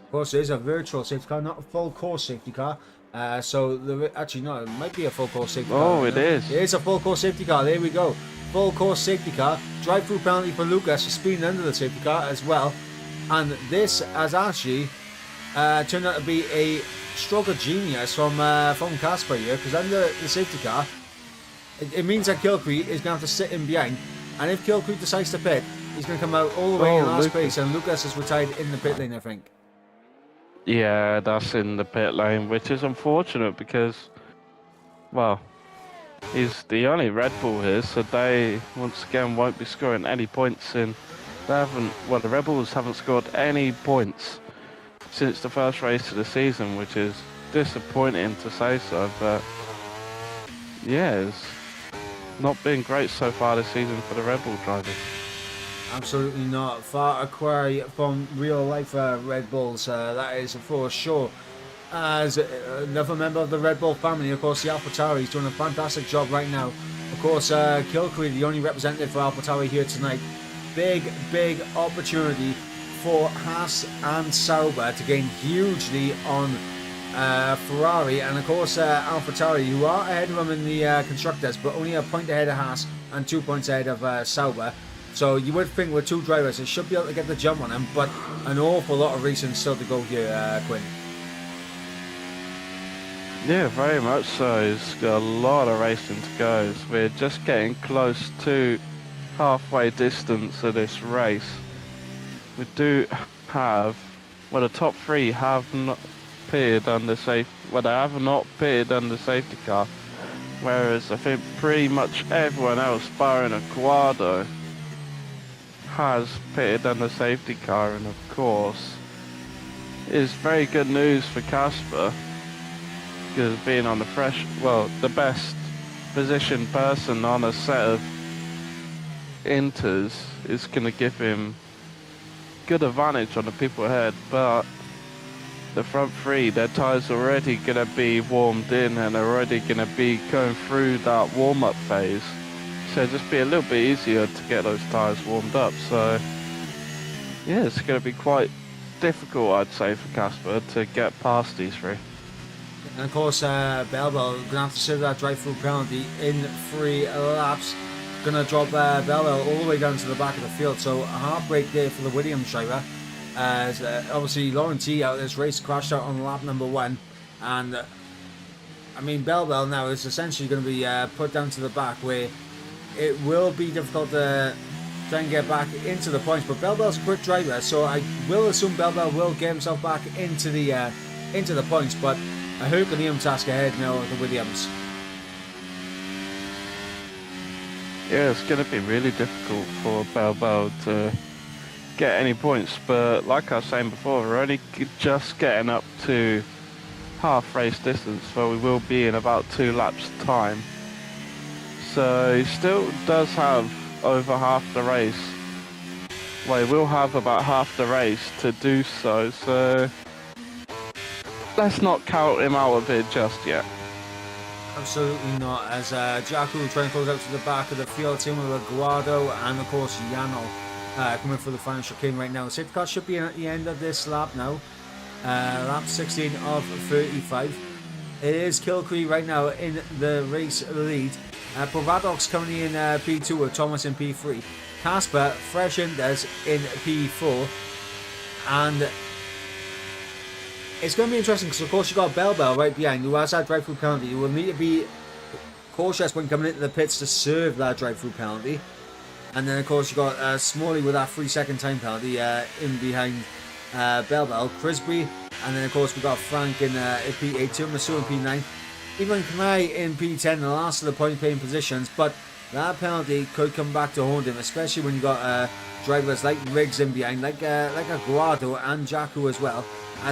Of course, it is a virtual safety car, not a full course safety car. Actually, no, it might be a full course safety car. Oh, it is. It is a full course safety car. There we go. Full course safety car. Drive-through penalty for Lucas for speeding under the safety car as well. And this has actually turned out to be a stroke of genius from Casper here, because under the safety car, it means that Kilcree is going to have to sit in behind. And if Kilcree decides to pit, he's going to come out all the way in last place, and Lucas is retired in the pit lane, I think. Yeah, that's in the pit lane, which is unfortunate because, well, he's the only Red Bull here, so they, once again, won't be scoring any points in. The Red Bulls haven't scored any points since the first race of the season, which is disappointing to say so, but yeah, it's not been great so far this season for the Red Bull drivers. Absolutely not. Far away from real life Red Bulls, that is for sure. As another member of the Red Bull family, of course, the AlphaTauri is doing a fantastic job right now Of course, Kilcree, the only representative for AlphaTauri here tonight. Big opportunity for Haas and Sauber to gain hugely on Ferrari, and of course AlphaTauri, who are ahead of them in the constructors, but only a point ahead of Haas and 2 points ahead of Sauber. So you would think with 2 drivers they should be able to get the jump on them, but an awful lot of racing still to go here, Quinn. Yeah, very much so. It's got a lot of racing to go. We're just getting close to halfway distance of this race. We do have, well, the top 3 have not pitted under safety. Well, they have not pitted under safety car, whereas I think pretty much everyone else, barring Aguado, has pitted under safety car, and of course, is very good news for Casper, because being on the best positioned person on a set of inters is going to give him good advantage on the people ahead. But the front 3, their tyres are already going to be warmed in and are already going to be going through that warm-up phase, so just be a little bit easier to get those tyres warmed up. So yeah, it's going to be quite difficult, I'd say, for Casper to get past these 3. And of course, Bell going to have to serve that drive-through penalty in 3 laps. Going to drop Bell all the way down to the back of the field. So a heartbreak there for the Williams driver. As obviously Lawrence T out of this race crashed out on lap number 1. And I mean, Bell now is essentially going to be put down to the back, where it will be difficult to try and get back into the points. But Bell's a quick driver, so I will assume Bell will get himself back into the points. But a Herculean task ahead now of the Williams. Yeah, it's going to be really difficult for Bell to get any points, but like I was saying before, we're only just getting up to half race distance, so we will be in about 2 laps time. So he still does have over half the race. Well, he will have about half the race to do so, so let's not count him out of it just yet. Absolutely not, as Jaku trying to close out to the back of the field, same with Aguado and of course Janol coming for the final chicane right now. Safety car should be at the end of this lap now, lap 16 of 35. It is Kilcree right now in the race lead. Provadox coming in P2 with Thomas in P3. Casper fresh in in P4, and it's going to be interesting because, of course, you got Bell right behind, who has that drive-through penalty. You will need to be cautious when coming into the pits to serve that drive-through penalty. And then, of course, you got Smalley with that 3-second time penalty in behind Bell, Crisby. And then, of course, we got Frank in P8, Masu in P9. Even Kanai in P10, the last of the point-paying positions. But that penalty could come back to haunt him, especially when you got drivers like Riggs in behind, like Aguado and Jaku as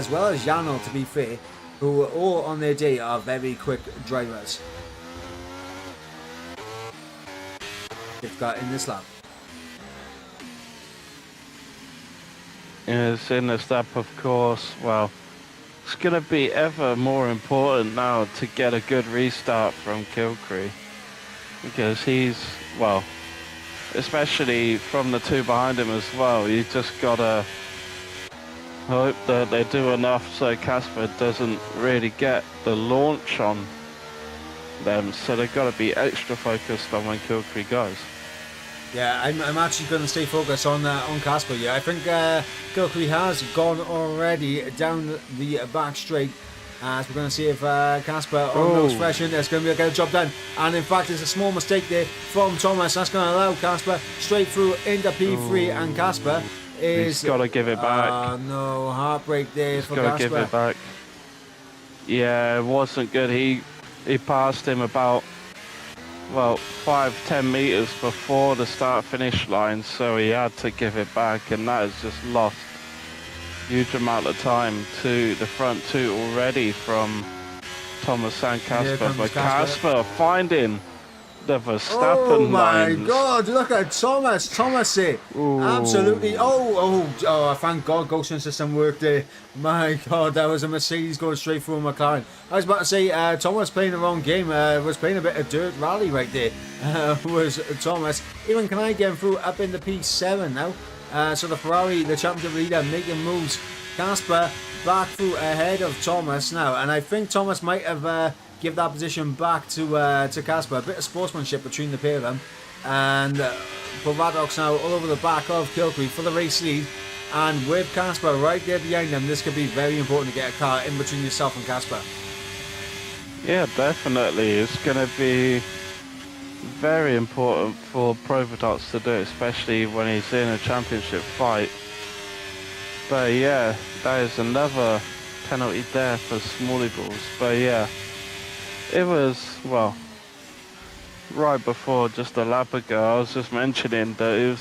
well as Janol, to be fair, who all on their day are very quick drivers. They've got in this lap. Yes, in this lap, of course. Well, it's going to be ever more important now to get a good restart from Kilcree, because he's, well, especially from the 2 behind him as well, you just got to hope that they do enough so Casper doesn't really get the launch on them, so they've got to be extra focused on when Kilcree goes. Yeah, I'm actually going to stay focused on Casper. Yeah, I think Kilcree has gone already down the back straight. As we're going to see if Casper on those fresh in there's going to be get a job done. And in fact, there's a small mistake there from Thomas. That's going to allow Casper straight through into P3, and Casper is... He's got to give it back. No, heartbreak there for Casper. He's got to give it back. Yeah, it wasn't good. He passed him about, well, 5-10 meters before the start-finish line, so he had to give it back, and that has just lost huge amount of time to the front 2 already from Thomas and Casper. But Casper finding the Verstappen Oh my lines. God! Look at Thomas. Thomas here. Absolutely. Oh! Thank God, Ghost system worked there. My God, that was a Mercedes going straight through a McLaren. I was about to say, Thomas playing the wrong game. Was playing a bit of dirt rally right there. Was Thomas. Even can I get him through up in the P7 now? So the Ferrari, the championship leader, making moves. Casper back through ahead of Thomas now, and I think Thomas might have give that position back to Casper. A bit of sportsmanship between the pair of them, and Bravadok's now all over the back of Kilcree for the race lead, and with Casper right there behind them, this could be very important to get a car in between yourself and Casper. Yeah, definitely. It's going to be very important for Provadox to do, especially when he's in a championship fight. But yeah, that is another penalty there for Smalley Balls. But yeah, it was, well, right before just a lap ago, I was just mentioning that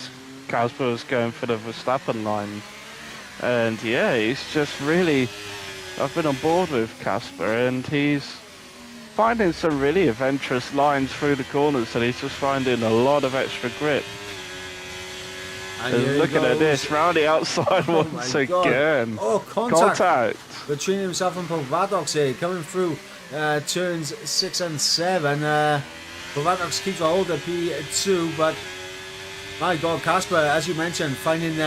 Casper was going for the Verstappen line. And yeah, he's just really, I've been on board with Casper, and he's finding some really adventurous lines through the corners, and he's just finding a lot of extra grip. And looking at this, round the outside once again. Oh, contact between himself and Provadox here, coming through turns 6 and 7. Provadox keeps a hold of P2, but my God, Casper, as you mentioned, finding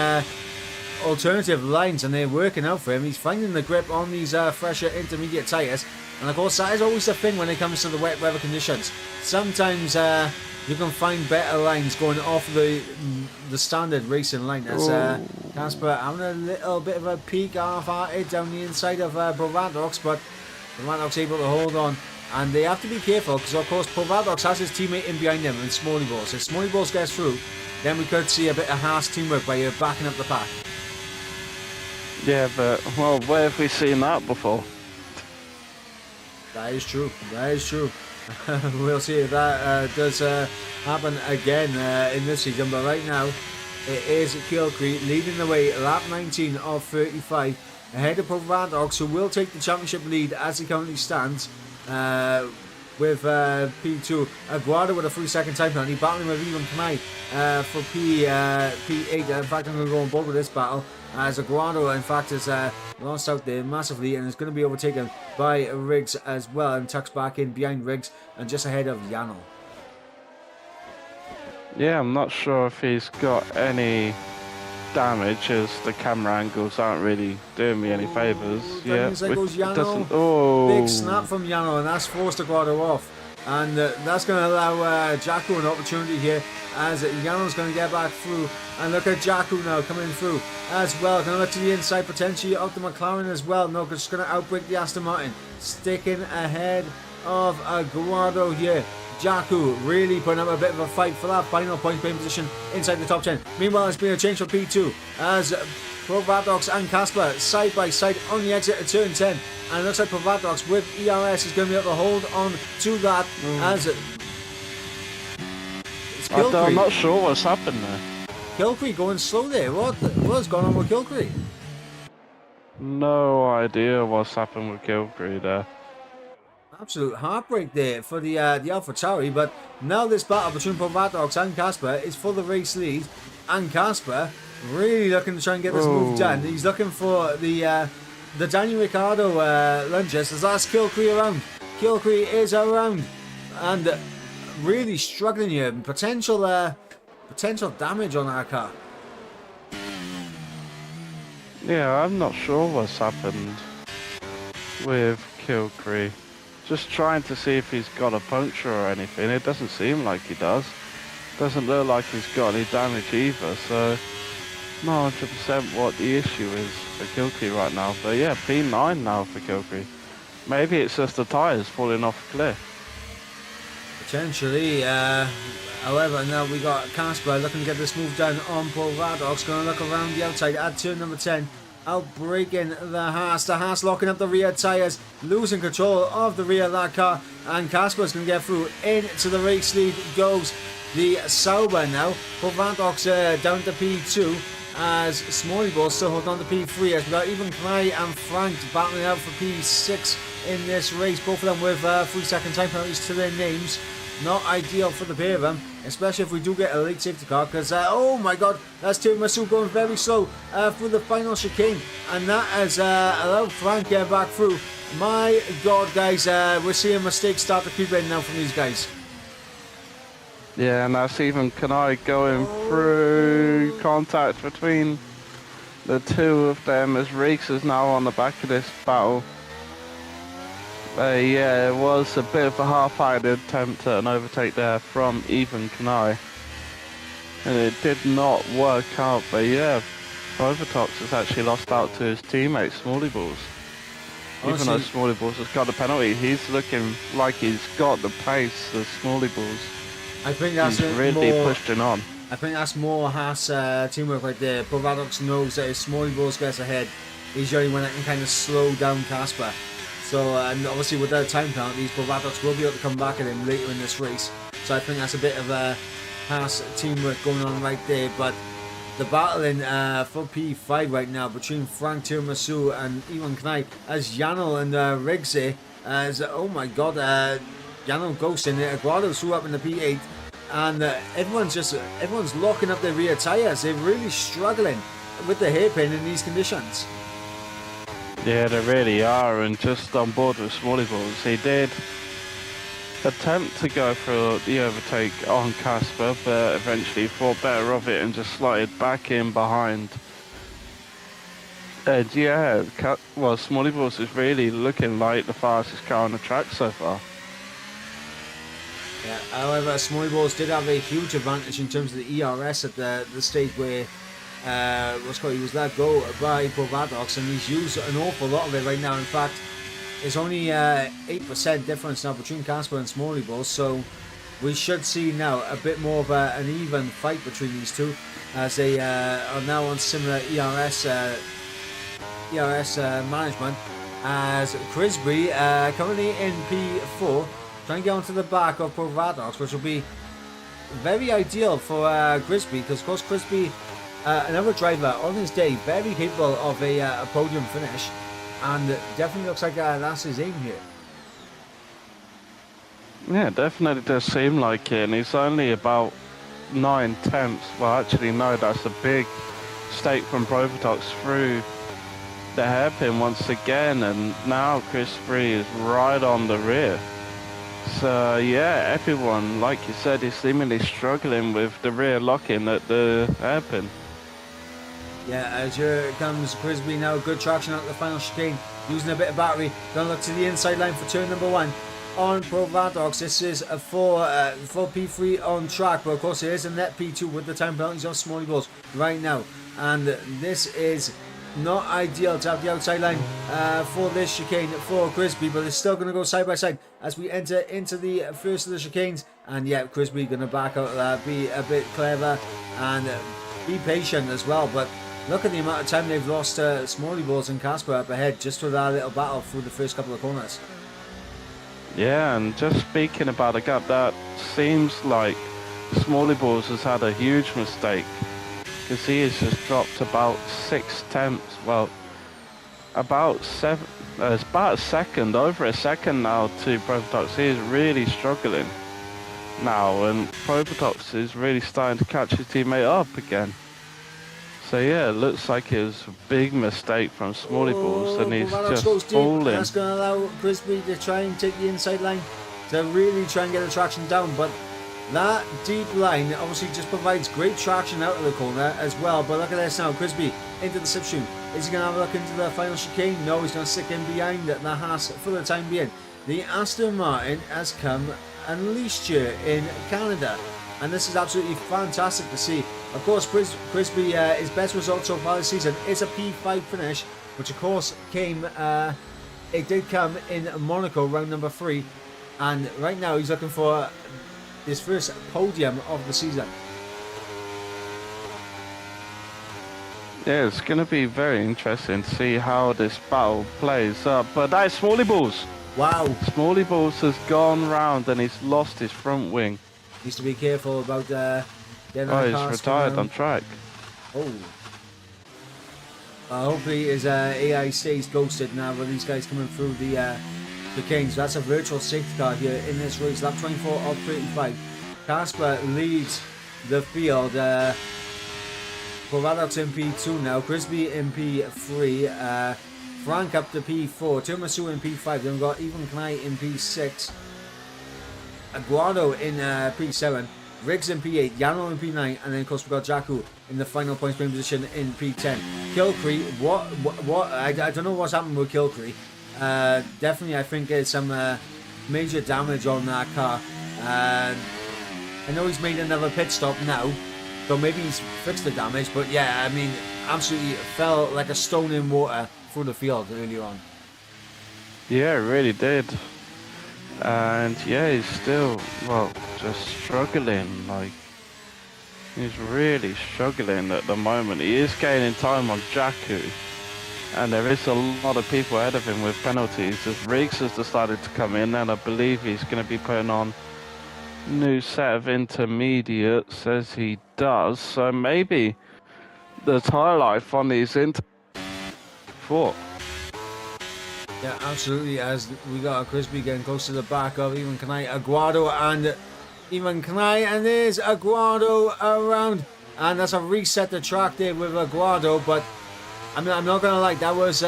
alternative lines, and they're working out for him. He's finding the grip on these fresher intermediate tyres, and of course that is always the thing when it comes to the wet weather conditions. Sometimes you can find better lines going off the standard racing line. As Casper having a little bit of a peek half-hearted down the inside of Provadox, but Provadox able to hold on, and they have to be careful because of course Provadox has his teammate in behind him and Smalley Balls. If Smalley Balls gets through, then we could see a bit of Haas teamwork by backing up the pack. Yeah, but well, where have we seen that before? That is true. That is true. We'll see if that does happen again in this season. But right now, it is Kilcree leading the way, lap 19 of 35, ahead of Provadox, who will take the championship lead as he currently stands. With P2, Aguado with a 3-second time penalty, battling with even Knai for P8. In fact, I'm going to go on board with this battle, as Aguado, in fact, has lost out there massively and is going to be overtaken by Riggs as well, and tucks back in behind Riggs and just ahead of Yano. Yeah, I'm not sure if he's got any damage, as the camera angles aren't really doing me any favours. Yeah, there goes Yano. Big snap from Yano, and that's forced Aguado off. And that's going to allow Jakku an opportunity here, as Yano's going to get back through. And look at Jakku now coming through as well. Going to look to the inside potentially of the McLaren as well. No, just going to outbreak the Aston Martin. Sticking ahead of Aguado here. Jakku really putting up a bit of a fight for that final point paying position inside the top 10. Meanwhile, it's been a change for P2 as Provadox and Casper side by side on the exit of turn 10. And it looks like Provadox with ERS is going to be able to hold on to that as it's Kilcree. I'm not sure what's happened there. Kilcree going slow there. What's going on with Kilcree? No idea what's happened with Kilcree there. Absolute heartbreak there for the AlphaTauri, but now this battle between Provadox and Casper is for the race lead, and Casper really looking to try and get this move done. He's looking for the Daniel Ricciardo lunges, as that's Kilcree around. Kilcree is around and really struggling here. Potential damage on our car. Yeah, I'm not sure what's happened with Kilcree. Just trying to see if he's got a puncture or anything. It doesn't seem like he does. Doesn't look like he's got any damage either, so not 100% what the issue is for Kilcree right now. But yeah, P9 now for Kilcree. Maybe it's just the tyres falling off a cliff. Potentially, however, now we got Casper looking to get this move done on Provadox. Going to look around the outside at turn number 10. Outbreaking the Haas locking up the rear tyres, losing control of the rear of that car, and Casper's going to get through. Into the race lead goes the Sauber now. Provadox down to P2, as Smalley Ball still holding on to P3, as we got even Knai and Frank battling out for P6 in this race, both of them with 3-second time penalties to their names. not ideal for the pair of them, especially if we do get a late safety car, because, oh my god, that's Tiramisu going very slow through the final chicane, and that has allowed Frank get back through. My god, guys, we're seeing mistakes start to creep in now from these guys. Yeah, and that's even Kanai going through contact between the two of them as Reeks is now on the back of this battle. Yeah, it was a bit of a half-hearted attempt at an overtake there from Even Kanai. And it did not work out, but yeah, Overtox has actually lost out to his teammate Smalley Balls. Even though Smalley Balls has got the penalty, he's looking like he's got the pace of Smalley Balls. I think that's he's really pushed him on. I think that's more Haas teamwork right there. Bravadox knows that if Smalley Balls gets ahead, he's the only one that can kind of slow down Casper. So, and obviously with their time penalties, Bravadox will be able to come back at him later in this race. So I think that's a bit of a Haas teamwork going on right there. But the battling for P5 right now between Frank Tiramisu and Ivan Knai as Janel and Riggsy, as oh my god, Janel goes in there, Aguado threw up in the P8, and everyone's locking up their rear tyres. They're really struggling with the hairpin in these conditions. Yeah, they really are, and just on board with Smalley Balls, he did attempt to go for the overtake on Casper, but eventually thought better of it and just slotted back in behind. And yeah, well, Smalley Balls is really looking like the fastest car on the track so far. Yeah, however, Smalley Balls did have a huge advantage in terms of the ERS at the stage where he was let go by Bravadox, and he's used an awful lot of it right now. In fact, it's only 8% difference now between Casper and Smalley Balls, so we should see now a bit more of an even fight between these two, as they are now on similar ERS management, as Crisby currently in P4, trying to get onto the back of Bravadox, which will be very ideal for Crisby, because of course Crisby, another driver on his day, very capable of a podium finish, and definitely looks like that's his aim here. Yeah, definitely does seem like it, and he's only about 9/10. Well, actually, no, that's a big stake from Bravadox through the hairpin once again, and now Chris Free is right on the rear. So yeah, everyone, like you said, is seemingly struggling with the rear lock-in at the hairpin. Yeah, as here comes Crisby now, good traction out the final chicane, using a bit of battery, gonna look to the inside line for turn number 1 on Bravadox. This is a full P3 on track, but of course it is a net P2 with the time penalties on Smalley Balls right now, and this is not ideal to have the outside line for this chicane for Crisby, but it's still going to go side by side as we enter into the first of the chicanes. And yeah, Crisby going to back out, be a bit clever and be patient as well. But look at the amount of time they've lost Smalley Balls and Casper up ahead just for that little battle through the first couple of corners. Yeah, and just speaking about a gap, that seems like Smalley Balls has had a huge mistake, because he has just dropped about 6/10. Well, about 7. It's about a second, over a second now to Bravadox. He is really struggling now, and Bravadox is really starting to catch his teammate up again. So yeah, it looks like it was a big mistake from Smalley Balls, and he's just falling. That's going to allow Crisby to try and take the inside line to really try and get the traction down, but that deep line obviously just provides great traction out of the corner as well. But look at this now, Crisby into the slipstream. Is he going to have a look into the final chicane? No, he's going to stick in behind the Haas for the time being. The Aston Martin has come unleashed here in Canada, and this is absolutely fantastic to see. Of course, Crisby, his best result so far this season is a P5 finish, which of course came, it did come in Monaco, round number 3, and right now he's looking for his first podium of the season. Yeah, it's going to be very interesting to see how this battle plays up. But that is Smalley Balls. Wow. Smalley Balls has gone round and he's lost his front wing. Needs to be careful about getting Oh, he's retired on track. Oh. Hopefully his AI stays ghosted now with these guys coming through the chicane. So that's a virtual safety car here in this race. Lap 24 of 35. Casper leads the field. Povadox in P2 now. Crispy in P3. Frank up to P4. Tiramisu in P5. Then we've got Even Knight in P6. Aguado in P7. Riggs in P8, Yano in P9, and then of course we've got Jakku in the final points playing position in P10. Kilcree, what? I don't know what's happened with Kilcree. Definitely, I think there's some major damage on that car. I know he's made another pit stop now, so maybe he's fixed the damage. But yeah, I mean, absolutely fell like a stone in water through the field earlier on. Yeah, it really did. And yeah, he's still, well, just struggling. Like, he's really struggling at the moment. He is gaining time on Jakku, and there is a lot of people ahead of him with penalties. As Riggs has decided to come in, and I believe he's going to be putting on new set of intermediates as he does. So maybe the tyre life on these four. Yeah, absolutely. As we got a Crispy getting close to the back of Even Knight, Aguado, and Even Knight, and there's Aguado around, and that's a reset the track there with Aguado. But I'm not gonna lie, that was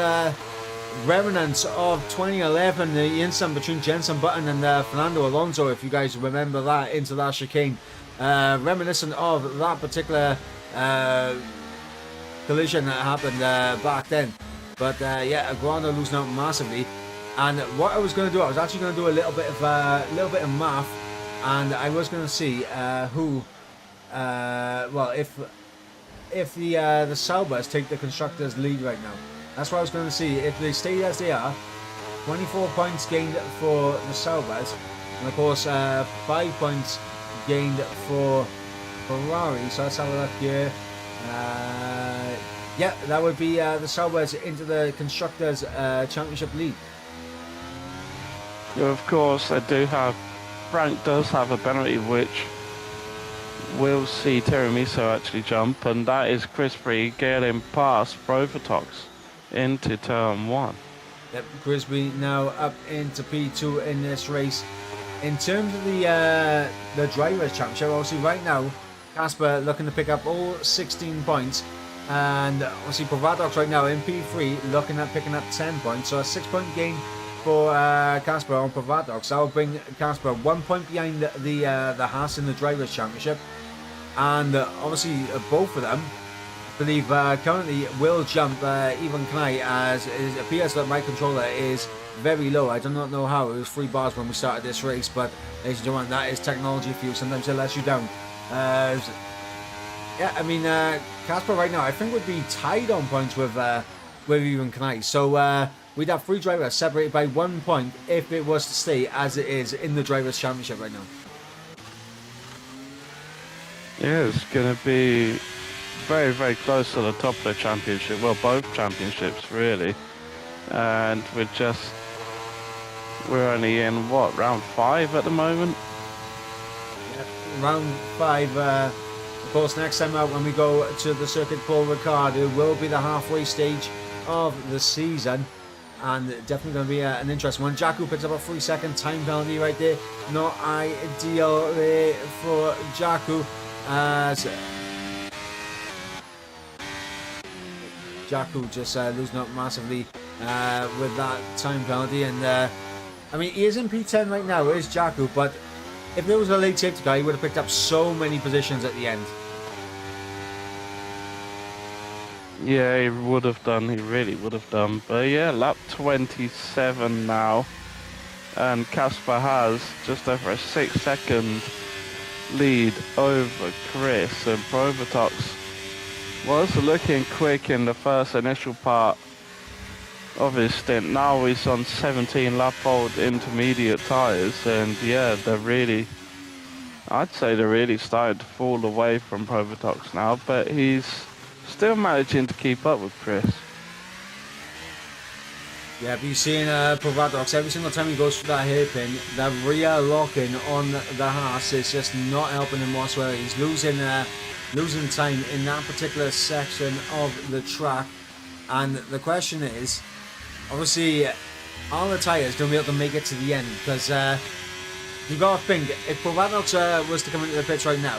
remnants of 2011, the incident between Jenson Button and Fernando Alonso, if you guys remember that, into that chicane. Reminiscent of that particular collision that happened back then. But yeah, Aguado losing out massively. And what I was going to do, I was actually going to do a little bit of math, and I was going to see who, well, if the Saubers take the constructors' lead right now. That's what I was going to see. If they stay as they are, 24 points gained for the Saubers, and of course 5 points gained for Ferrari. So let's have a look here. Yeah, that would be the Saubers into the Constructors' Championship lead. Yeah, of course, Frank does have a penalty which will see Tiramisu actually jump, and that is Crispy getting past Provatox into turn 1. Yep, Crispy now up into P2 in this race. In terms of the Drivers' Championship, obviously right now, Casper looking to pick up all 16 points. And obviously Povadox right now in P3 looking at picking up 10 points. So a 6-point gain for Casper on Povadox. That will bring Casper 1 point behind the Haas in the Drivers' Championship. And obviously both of them, I believe, currently will jump Even Knight, as it appears that my controller is very low. I do not know how. It was 3 bars when we started this race, but ladies and gentlemen, that is technology for you. Sometimes it lets you down. Yeah, I mean, Casper right now, I think, would be tied on points with Even Knight. So we'd have 3 drivers separated by 1 point if it was to stay as it is in the Drivers' Championship right now. Yeah, it's going to be very, very close to the top of the championship. Well, both championships, really. And we're only in, what, round 5 at the moment? Yeah, round 5. Of course, next time out when we go to the Circuit Paul Ricard, it will be the halfway stage of the season, and definitely going to be an interesting one. Jakku picks up a 3-second time penalty right there. Not ideal there for Jakku, as Jakku just losing up massively with that time penalty. And I mean, he is in P10 right now, it is Jakku, but if there was a late safety car, he would have picked up so many positions at the end. Yeah, he would have done. He really would have done. But yeah, lap 27 now. And Casper has just over a 6-second lead over Chris. And Provatox was looking quick in the first initial part of his stint. Now he's on 17 lap old intermediate tyres, and yeah, I'd say they're really starting to fall away from Provatox now, but he's still managing to keep up with Chris. Yeah, but you're seeing Provatox every single time he goes through that hairpin, the rear locking on the Haas is just not helping him whatsoever. He's losing time in that particular section of the track, and the question is, obviously, are the tyres going to be able to make it to the end? Because you've got to think, if Braddock was to come into the pits right now,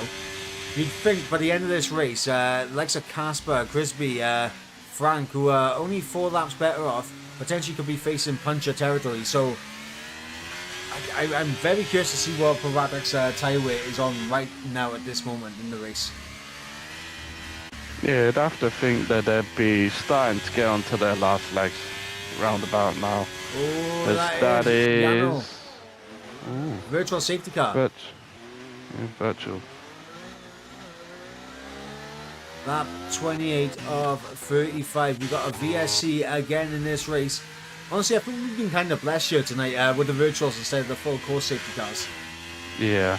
you'd think by the end of this race, likes of Casper, Grisby, Frank, who are only 4 laps better off, potentially could be facing puncher territory. So I'm very curious to see what Braddock's tyre weight is on right now at this moment in the race. Yeah, you'd have to think that they'd be starting to get onto their last legs roundabout now. Oh, that is Yano. Virtual safety car. Virtual. Lap 28 of 35. We've got a VSC again in this race. Honestly, I think we've been kind of blessed here tonight with the virtuals instead of the full course safety cars. Yeah.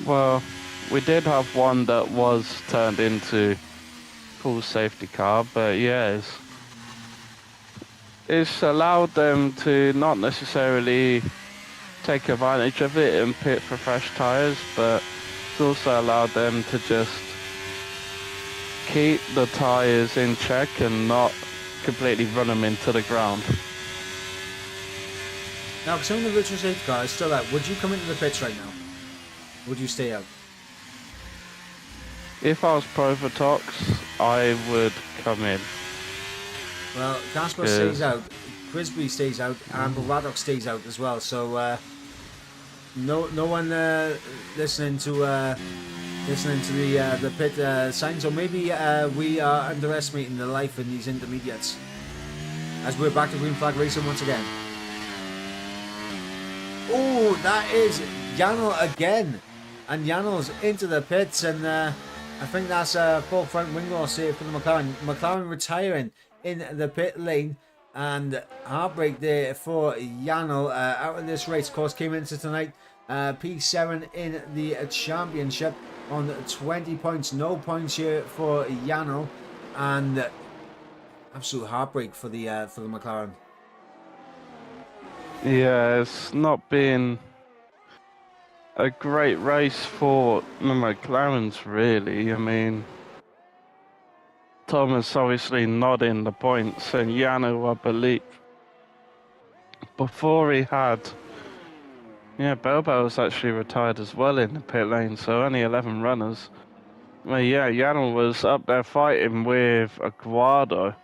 Well, we did have one that was turned into full safety car, but yeah, it's allowed them to not necessarily take advantage of it and pit for fresh tyres, but it's also allowed them to just keep the tyres in check and not completely run them into the ground. Now, considering the virtual safety car is still out, would you come into the pits right now? Would you stay out? If I was Provotox, I would come in. Well, Casper stays out, Grisby stays out, and Braddock stays out as well. So no one listening to the pit signs, or maybe we are underestimating the life in these intermediates. As we're back to green flag racing once again. Oh, that is Janel again, and Janel's into the pits, and I think that's a full front wing loss here for the McLaren. McLaren retiring in the pit lane, and heartbreak there for Janel out of this race. Of course, came into tonight P7 in the championship on 20 points. No points here for Janel, and absolute heartbreak for the McLaren. Yeah, it's not been a great race for the McLarens, really. I mean, Thomas obviously not in the points, and Yano, I believe, before he had, Belbo was actually retired as well in the pit lane, so only 11 runners. Well, yeah, Yano was up there fighting with Aguado,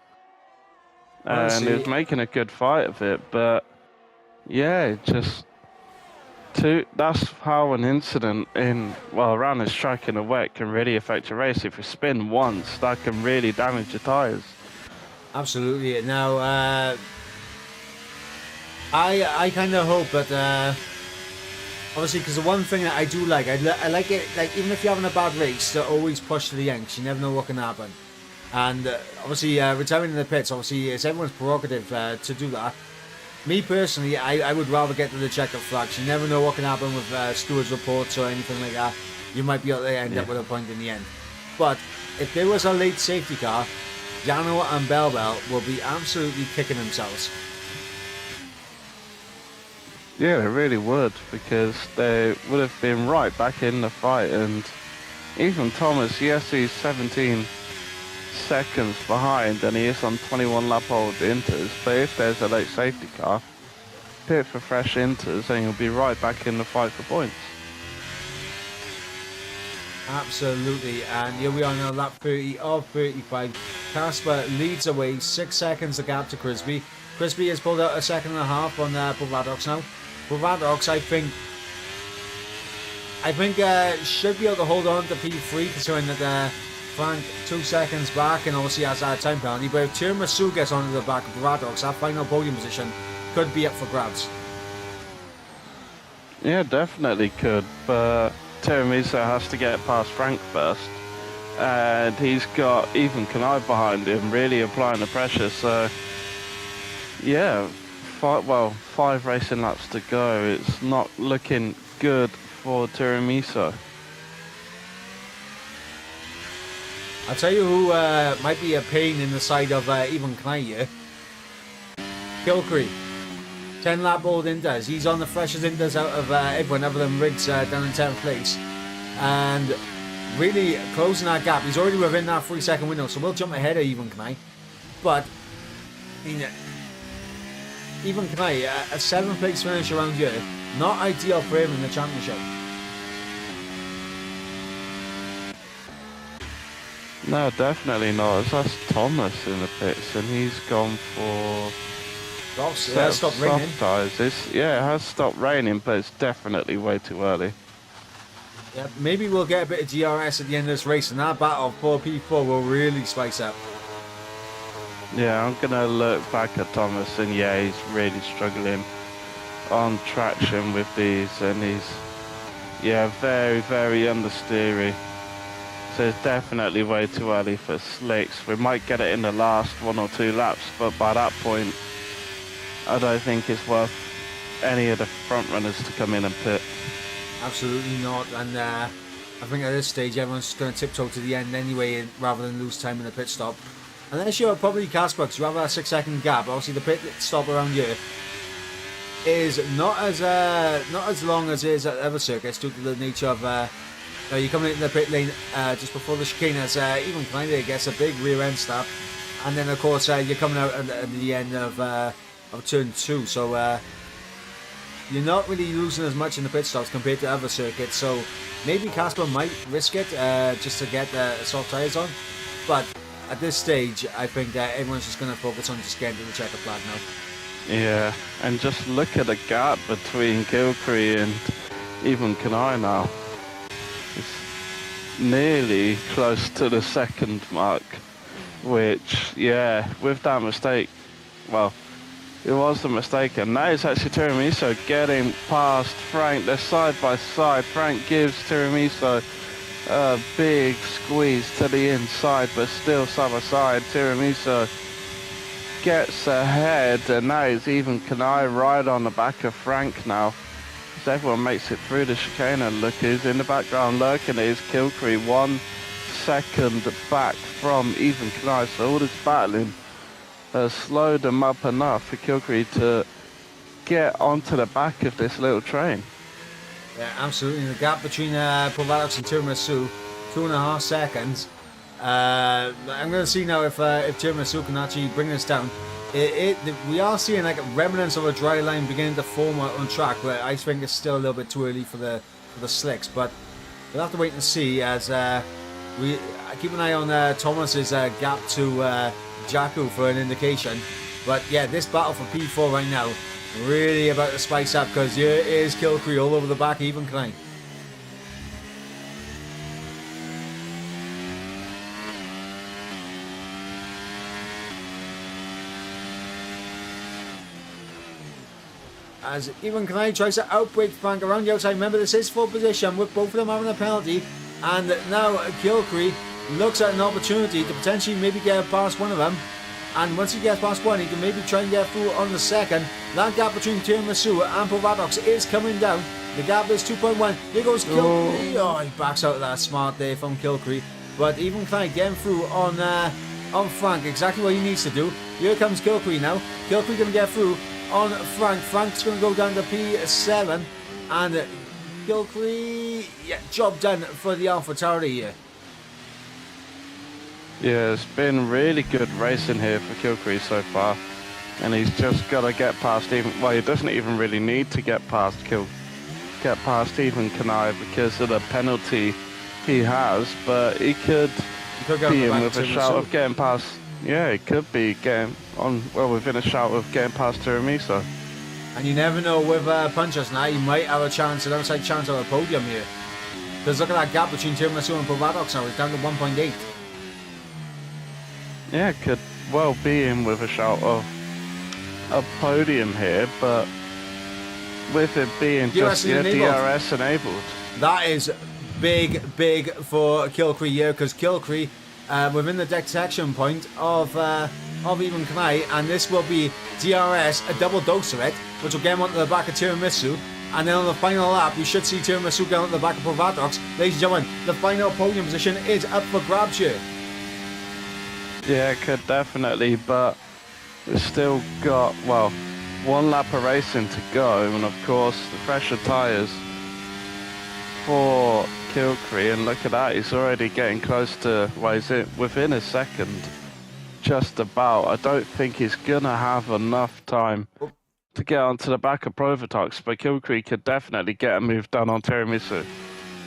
and he was making a good fight of it, but yeah, that's how an incident around this track in the wet can really affect your race. If you spin once, that can really damage your tyres. Absolutely. Now, I kind of hope that, obviously, because the one thing that I do like, I like it, like, even if you're having a bad race, to always push to the end, 'cause you never know what can happen. And obviously, retiring in the pits, obviously, it's everyone's prerogative to do that. Me personally, I would rather get to the checkered flags. You never know what can happen with stewards' reports or anything like that. You might be able to end up with a point in the end. But if there was a late safety car, Jano and Belbel will be absolutely kicking themselves. Yeah, they really would, because they would have been right back in the fight. And even Thomas, yes, he's 17 seconds behind and he is on 21 lap old inters, but if there's a late safety car, pit for fresh inters and you'll be right back in the fight for points. Absolutely, and here we are now, lap 30 of 35. Casper leads away, 6 seconds the gap to Grisby. Grisby has pulled out a second and a half on Bavadox now. Bavadox, I think should be able to hold on to P3, considering that Frank 2 seconds back and obviously has a time penalty. But if Tiramisu gets onto the back of Bavadox, that final podium position could be up for grabs. Yeah, definitely could, but Tiramisu has to get past Frank first, and he's got even Kanai behind him, really applying the pressure. So yeah, 5 racing laps to go. It's not looking good for Tiramisu. I'll tell you who might be a pain in the side of even Kanai here. Kilcree. 10 lap old Inders. He's on the freshest Inders out of everyone other than Riggs down in 10th place. And really closing that gap. He's already within that 3 second window, so we'll jump ahead of even Kanai. But, I mean, even Knay, a 7th place finish around here, not ideal for him in the championship. No, definitely not. That's Thomas in the pits, and he's gone for It has stopped raining. soft tyres. It has stopped raining, but it's definitely way too early. Yeah, maybe we'll get a bit of DRS at the end of this race, and that battle for P4 will really spice up. Yeah, I'm gonna look back at Thomas, and yeah, he's really struggling on traction with these, and he's very, very understeery. So it's definitely way too early for slicks. We might get it in the last 1 or 2 laps, but by that point, I don't think it's worth any of the front runners to come in and pit. Absolutely not, and I think at this stage everyone's just going to tiptoe to the end anyway rather than lose time in the pit stop. Unless you're probably Casper, because you have a 6-second gap. Obviously the pit stop around here is not as long as it is at other circuits due to the nature of you're coming into the pit lane just before the chicane as even kind of gets a big rear end stop, and then of course you're coming out at the end of turn 2, so you're not really losing as much in the pit stops compared to other circuits. So maybe Casper might risk it just to get soft tyres on, but at this stage I think that everyone's just going to focus on just getting to the checker flag now. Yeah, and just look at the gap between Kilcree and even Kanai now. It's nearly close to the second mark, which, yeah, with that mistake, well, it was the mistake, and now it's actually Tiramisu getting past Frank. They're side by side. Frank gives Tiramisu a big squeeze to the inside, but still side by side. Tiramisu gets ahead, and now it's even Kanai right on the back of Frank now. As everyone makes it through the chicane, and look who's in the background lurking. It is Kilcree, 1 second back from even Kanai. So all this battling has slowed them up enough for Kilcree to get onto the back of this little train. Yeah, absolutely. The gap between Provatox and Tiramisu, 2.5 seconds. I'm going to see now if Tiramisu can actually bring this down. We are seeing like remnants of a dry line beginning to form on track, but I think it's still a little bit too early for the slicks. But we'll have to wait and see as we keep an eye on Thomas's gap to Jakku for an indication. But yeah, this battle for P4 right now really about to spice up, because here is Kilcree all over the back, even Klein. As even Klein tries to outbreak Frank around the outside. Remember, this is full position with both of them having a penalty, and now Kilcree looks at an opportunity to potentially maybe get past one of them. And once he gets past one, he can maybe try and get through on the second. That gap between Tiramisu and Provatox is coming down. The gap is 2.1. Here goes Kilcree. Oh, he backs out of that smart there from Kilcree. But even Klein getting through on Frank, exactly what he needs to do. Here comes Kilcree now. Kilcree going to get through on Frank. Frank's going to go down to P7. And Kilcree, yeah, job done for the AlphaTauri here. Yeah, it's been really good racing here for Kilcree so far, and he's just got to get past even. Well, he doesn't even really need to get past even Kanai because of the penalty he has, but he could be in with a shout of getting past. Yeah, he could be getting on. Well, within a shout of getting past Tiramisu. And you never know with Punchers now, he might have a chance, an outside chance of a podium here. Because look at that gap between Tiramisu and Provatox now, it's down to 1.8. Yeah, could well be in with a shout of a podium here, but with it being just DRS enabled. That is big for Kilcree here, because Kilcree within the detection point of even Kanai, and this will be DRS, a double dose of it, which will get him onto the back of Tiramisu. And then on the final lap, we should see Tiramisu get onto the back of Provatox. Ladies and gentlemen, the final podium position is up for grabs here. Yeah, it could definitely, but we've still got, well, 1 lap of racing to go, and of course the fresher tyres for Kilcree, and look at that, he's already getting close to, well, he's within a second, just about. I don't think he's gonna have enough time to get onto the back of Provotox, but Kilcree could definitely get a move done on Tiramisu.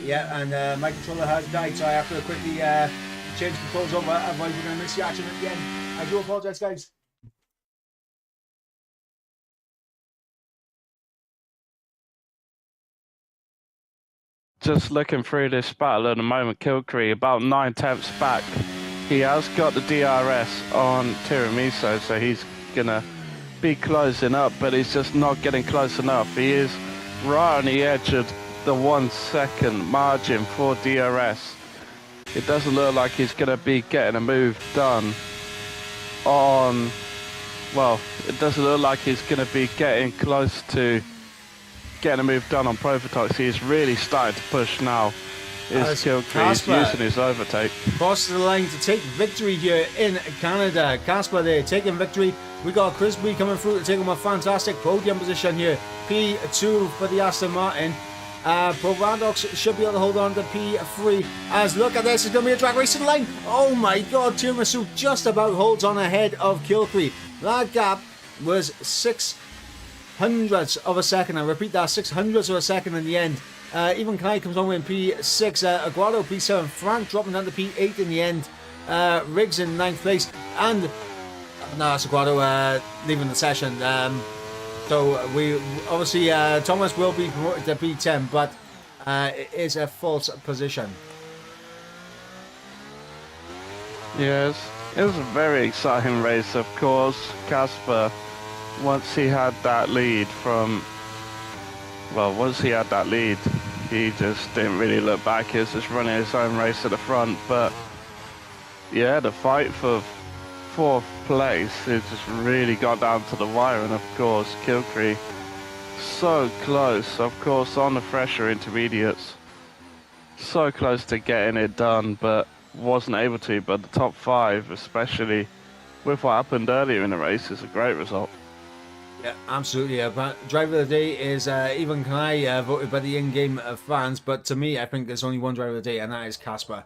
Yeah, and my controller has died, so I have to quickly change controls over, otherwise we're going to miss the action at the end. I do apologise, guys. Just looking through this battle at the moment, Kilcree about 9/10 back. He has got the DRS on Tiramisu, so he's gonna be closing up, but he's just not getting close enough. He is right on the edge of the 1 second margin for DRS. It doesn't look like he's gonna be getting a move done on, well, it doesn't look like he's gonna be getting close to getting a move done on Provotox. He's really starting to push now. Is Kilcree using his overtake. Crosses the line to take victory here in Canada. Casper there taking victory. We got Crispy coming through to take him a fantastic podium position here. P2 for the Aston Martin. Provotox should be able to hold on to P3. As look at this, it's going to be a drag race to the line. Oh my god, Tiramisu just about holds on ahead of Kilcree. That gap was 600ths of a second. I repeat that, 600ths of a second in the end. Even Kai comes on with P6, Aguado P7, Frank dropping down to P8 in the end, Riggs in 9th place, and no, that's Aguado leaving the session. So we obviously Thomas will be promoted to P10, but it is a false position. Yes, it was a very exciting race, of course. Casper, once he had that lead, he just didn't really look back. He was just running his own race at the front. But yeah, the fight for 4th place, it just really got down to the wire. And of course, Kilcree so close, of course, on the fresher intermediates, so close to getting it done, but wasn't able to. But the top 5, especially with what happened earlier in the race, is a great result. Yeah, absolutely. Driver of the day is even Kanai, voted by the in-game fans, but to me, I think there's only one driver of the day, and that is Casper.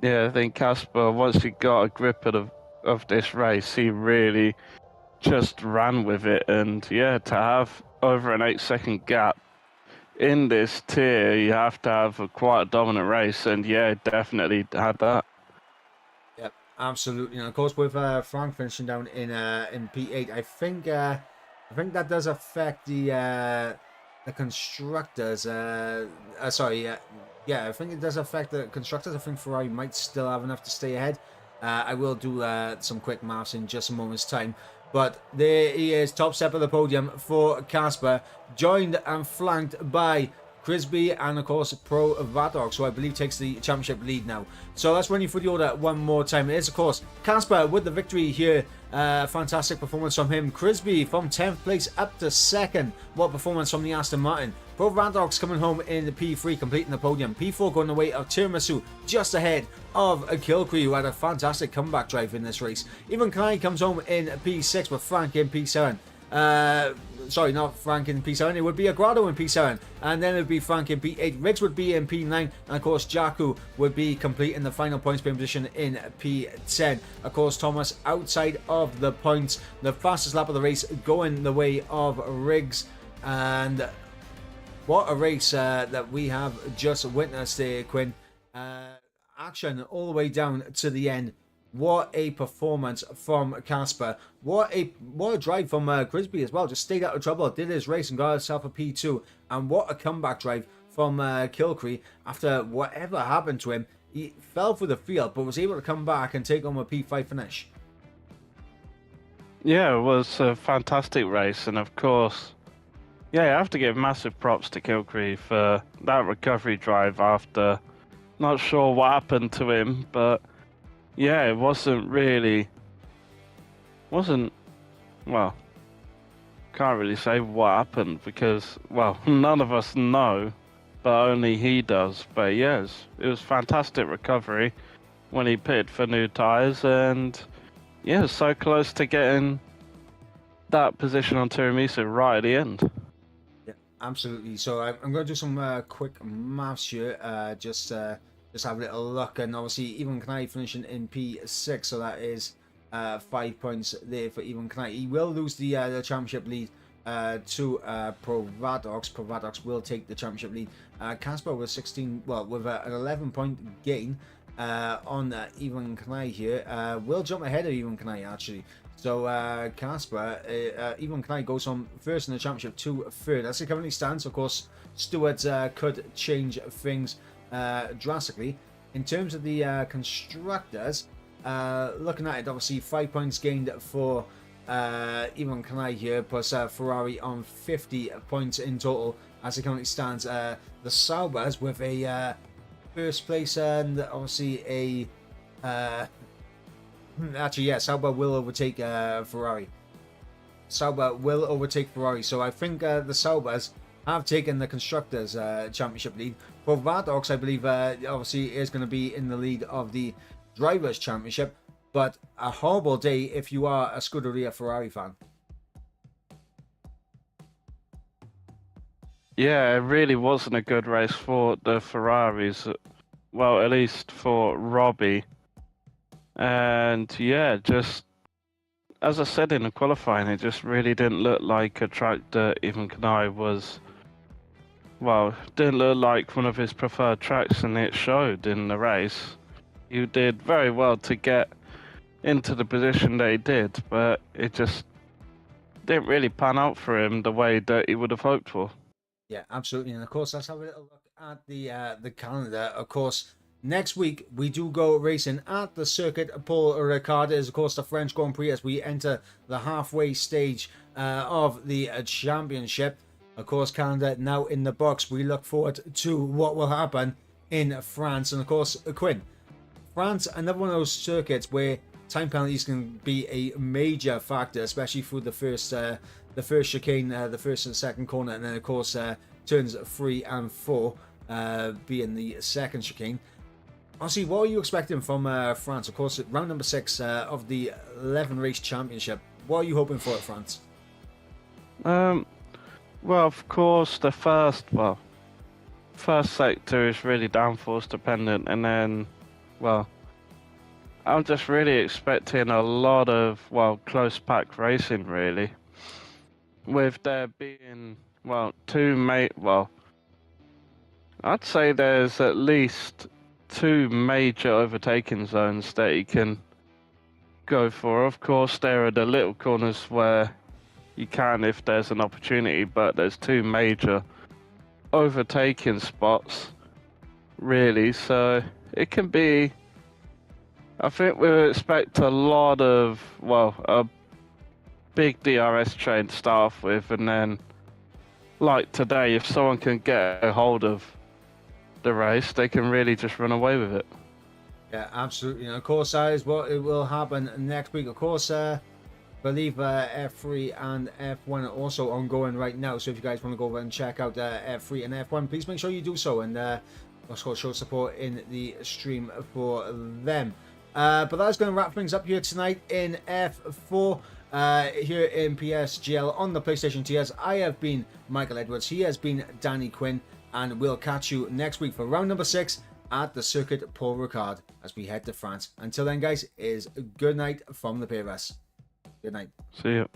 Yeah, I think Casper, once he got a grip of this race, he really just ran with it. And yeah, to have over an 8-second gap in this tier, you have to have quite a dominant race, and yeah, definitely had that. Yep, absolutely. And of course, with Frank finishing down in P8, I think that does affect the constructors. Yeah, I think it does affect the constructors. I think Ferrari might still have enough to stay ahead. I will do some quick maths in just a moment's time. But there he is, top step of the podium for Casper, joined and flanked by Crisby and of course Provotox, who I believe takes the championship lead now. So let's run you through the order one more time. It is of course Casper with the victory here. Fantastic performance from him. Crisby from 10th place up to 2nd. What performance from the Aston Martin. Provotox coming home in the P3, completing the podium. P4 going the way of Tiramisu, just ahead of Kilcree, who had a fantastic comeback drive in this race. Even Kai comes home in P6 with Frank in P7. Sorry, not Frank in P7, it would be Aguado in P7, and then it would be Frank in P8, Riggs would be in P9, and of course Jaku would be completing the final points paying position in P10. Of course, Thomas outside of the points, the fastest lap of the race going the way of Riggs, and what a race that we have just witnessed here, Quinn. Action all the way down to the end. What a performance from Casper. What a drive from Crisby as well. Just stayed out of trouble, did his race and got himself a P2. And what a comeback drive from Kilcree. After whatever happened to him, he fell through the field but was able to come back and take home a P5 finish. Yeah, it was a fantastic race, and of course, yeah, I have to give massive props to Kilcree for that recovery drive after, not sure what happened to him, but yeah, it wasn't, well, can't really say what happened because, well, none of us know, but only he does. But yes, it was fantastic recovery when he pitted for new tyres, and yeah, so close to getting that position on Tiramisu right at the end. Yeah, absolutely. So I'm going to do some quick maths here, just have a little look, and obviously even Kanai finishing in P6, so that is 5 points there for Ivan Knight. He will lose the championship lead to Provadox. Provadox will take the championship lead. Casper with 16, well, with an 11-point gain on Ivan Knight here. Will jump ahead of Ivan Knight actually. So Casper, Ivan Knight goes from first in the championship to third. As it currently stands, of course, Stewards could change things drastically. In terms of the constructors, looking at it, obviously 5 points gained for Ivan Knight here, plus Ferrari on 50 points in total as it currently stands. The Saubers with a first place and obviously a actually, yeah, Sauber will overtake Ferrari. Sauber will overtake Ferrari. So I think the Saubers have taken the Constructors' Championship lead. Provadox, I believe, obviously is going to be in the lead of the Drivers' Championship. But a horrible day if you are a Scuderia Ferrari fan. Yeah, it really wasn't a good race for the Ferraris. Well, at least for Robbie. And yeah, just as I said in the qualifying, it just really didn't look like a track that even Kanai was, well, didn't look like one of his preferred tracks, and it showed in the race. He did very well to get into the position that he did, but it just didn't really pan out for him the way that he would have hoped for. Yeah, absolutely. And of course, let's have a little look at the calendar. Of course, next week, we do go racing at the Circuit Paul Ricard. It is, of course, the French Grand Prix as we enter the halfway stage of the championship. Of course, calendar now in the box. We look forward to what will happen in France. And, of course, Quinn, France, another one of those circuits where time penalties can be a major factor, especially through the first chicane, the first and second corner, and then, of course, turns 3 and 4 being the second chicane. Honestly, what are you expecting from France? Of course, round number 6 of the 11 race championship. What are you hoping for at France? Well, of course, the first sector is really downforce dependent, and then, well, I'm just really expecting a lot of, well, close pack racing, really. With there being, well, I'd say there's at least 2 major overtaking zones that you can go for. Of course, there are the little corners where you can if there's an opportunity, but there's 2 major overtaking spots, really. So it can be, I think we'll expect a lot of, well, a big DRS train to start off with, and then, like today, if someone can get a hold of the race, they can really just run away with it. Yeah, absolutely. And of course, that is what it will happen next week. Of course, I believe F3 and F1 are also ongoing right now. So if you guys want to go over and check out F3 and F1, please make sure you do so, and also show support in the stream for them. But that's going to wrap things up here tonight in F4. Here in PSGL on the PlayStation TS. I have been Michael Edwards. He has been Danny Quinn. And we'll catch you next week for round number 6 at the Circuit Paul Ricard as we head to France. Until then, guys, is good night from the PRS. Good night. See you.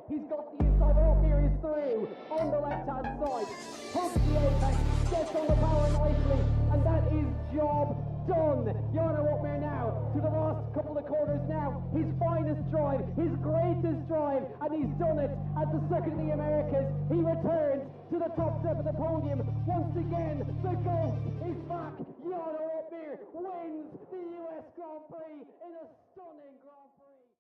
He's got the inside, but up here is through on the left-hand side. Hugs the apex, gets on the power nicely, and that is job done. Jarno Opmeer now to the last couple of corners now. His finest drive, his greatest drive, and he's done it at the Circuit of the Americas. He returns to the top step of the podium. Once again, the GOAT is back. Jarno Opmeer wins the US Grand Prix in a stunning Grand Prix.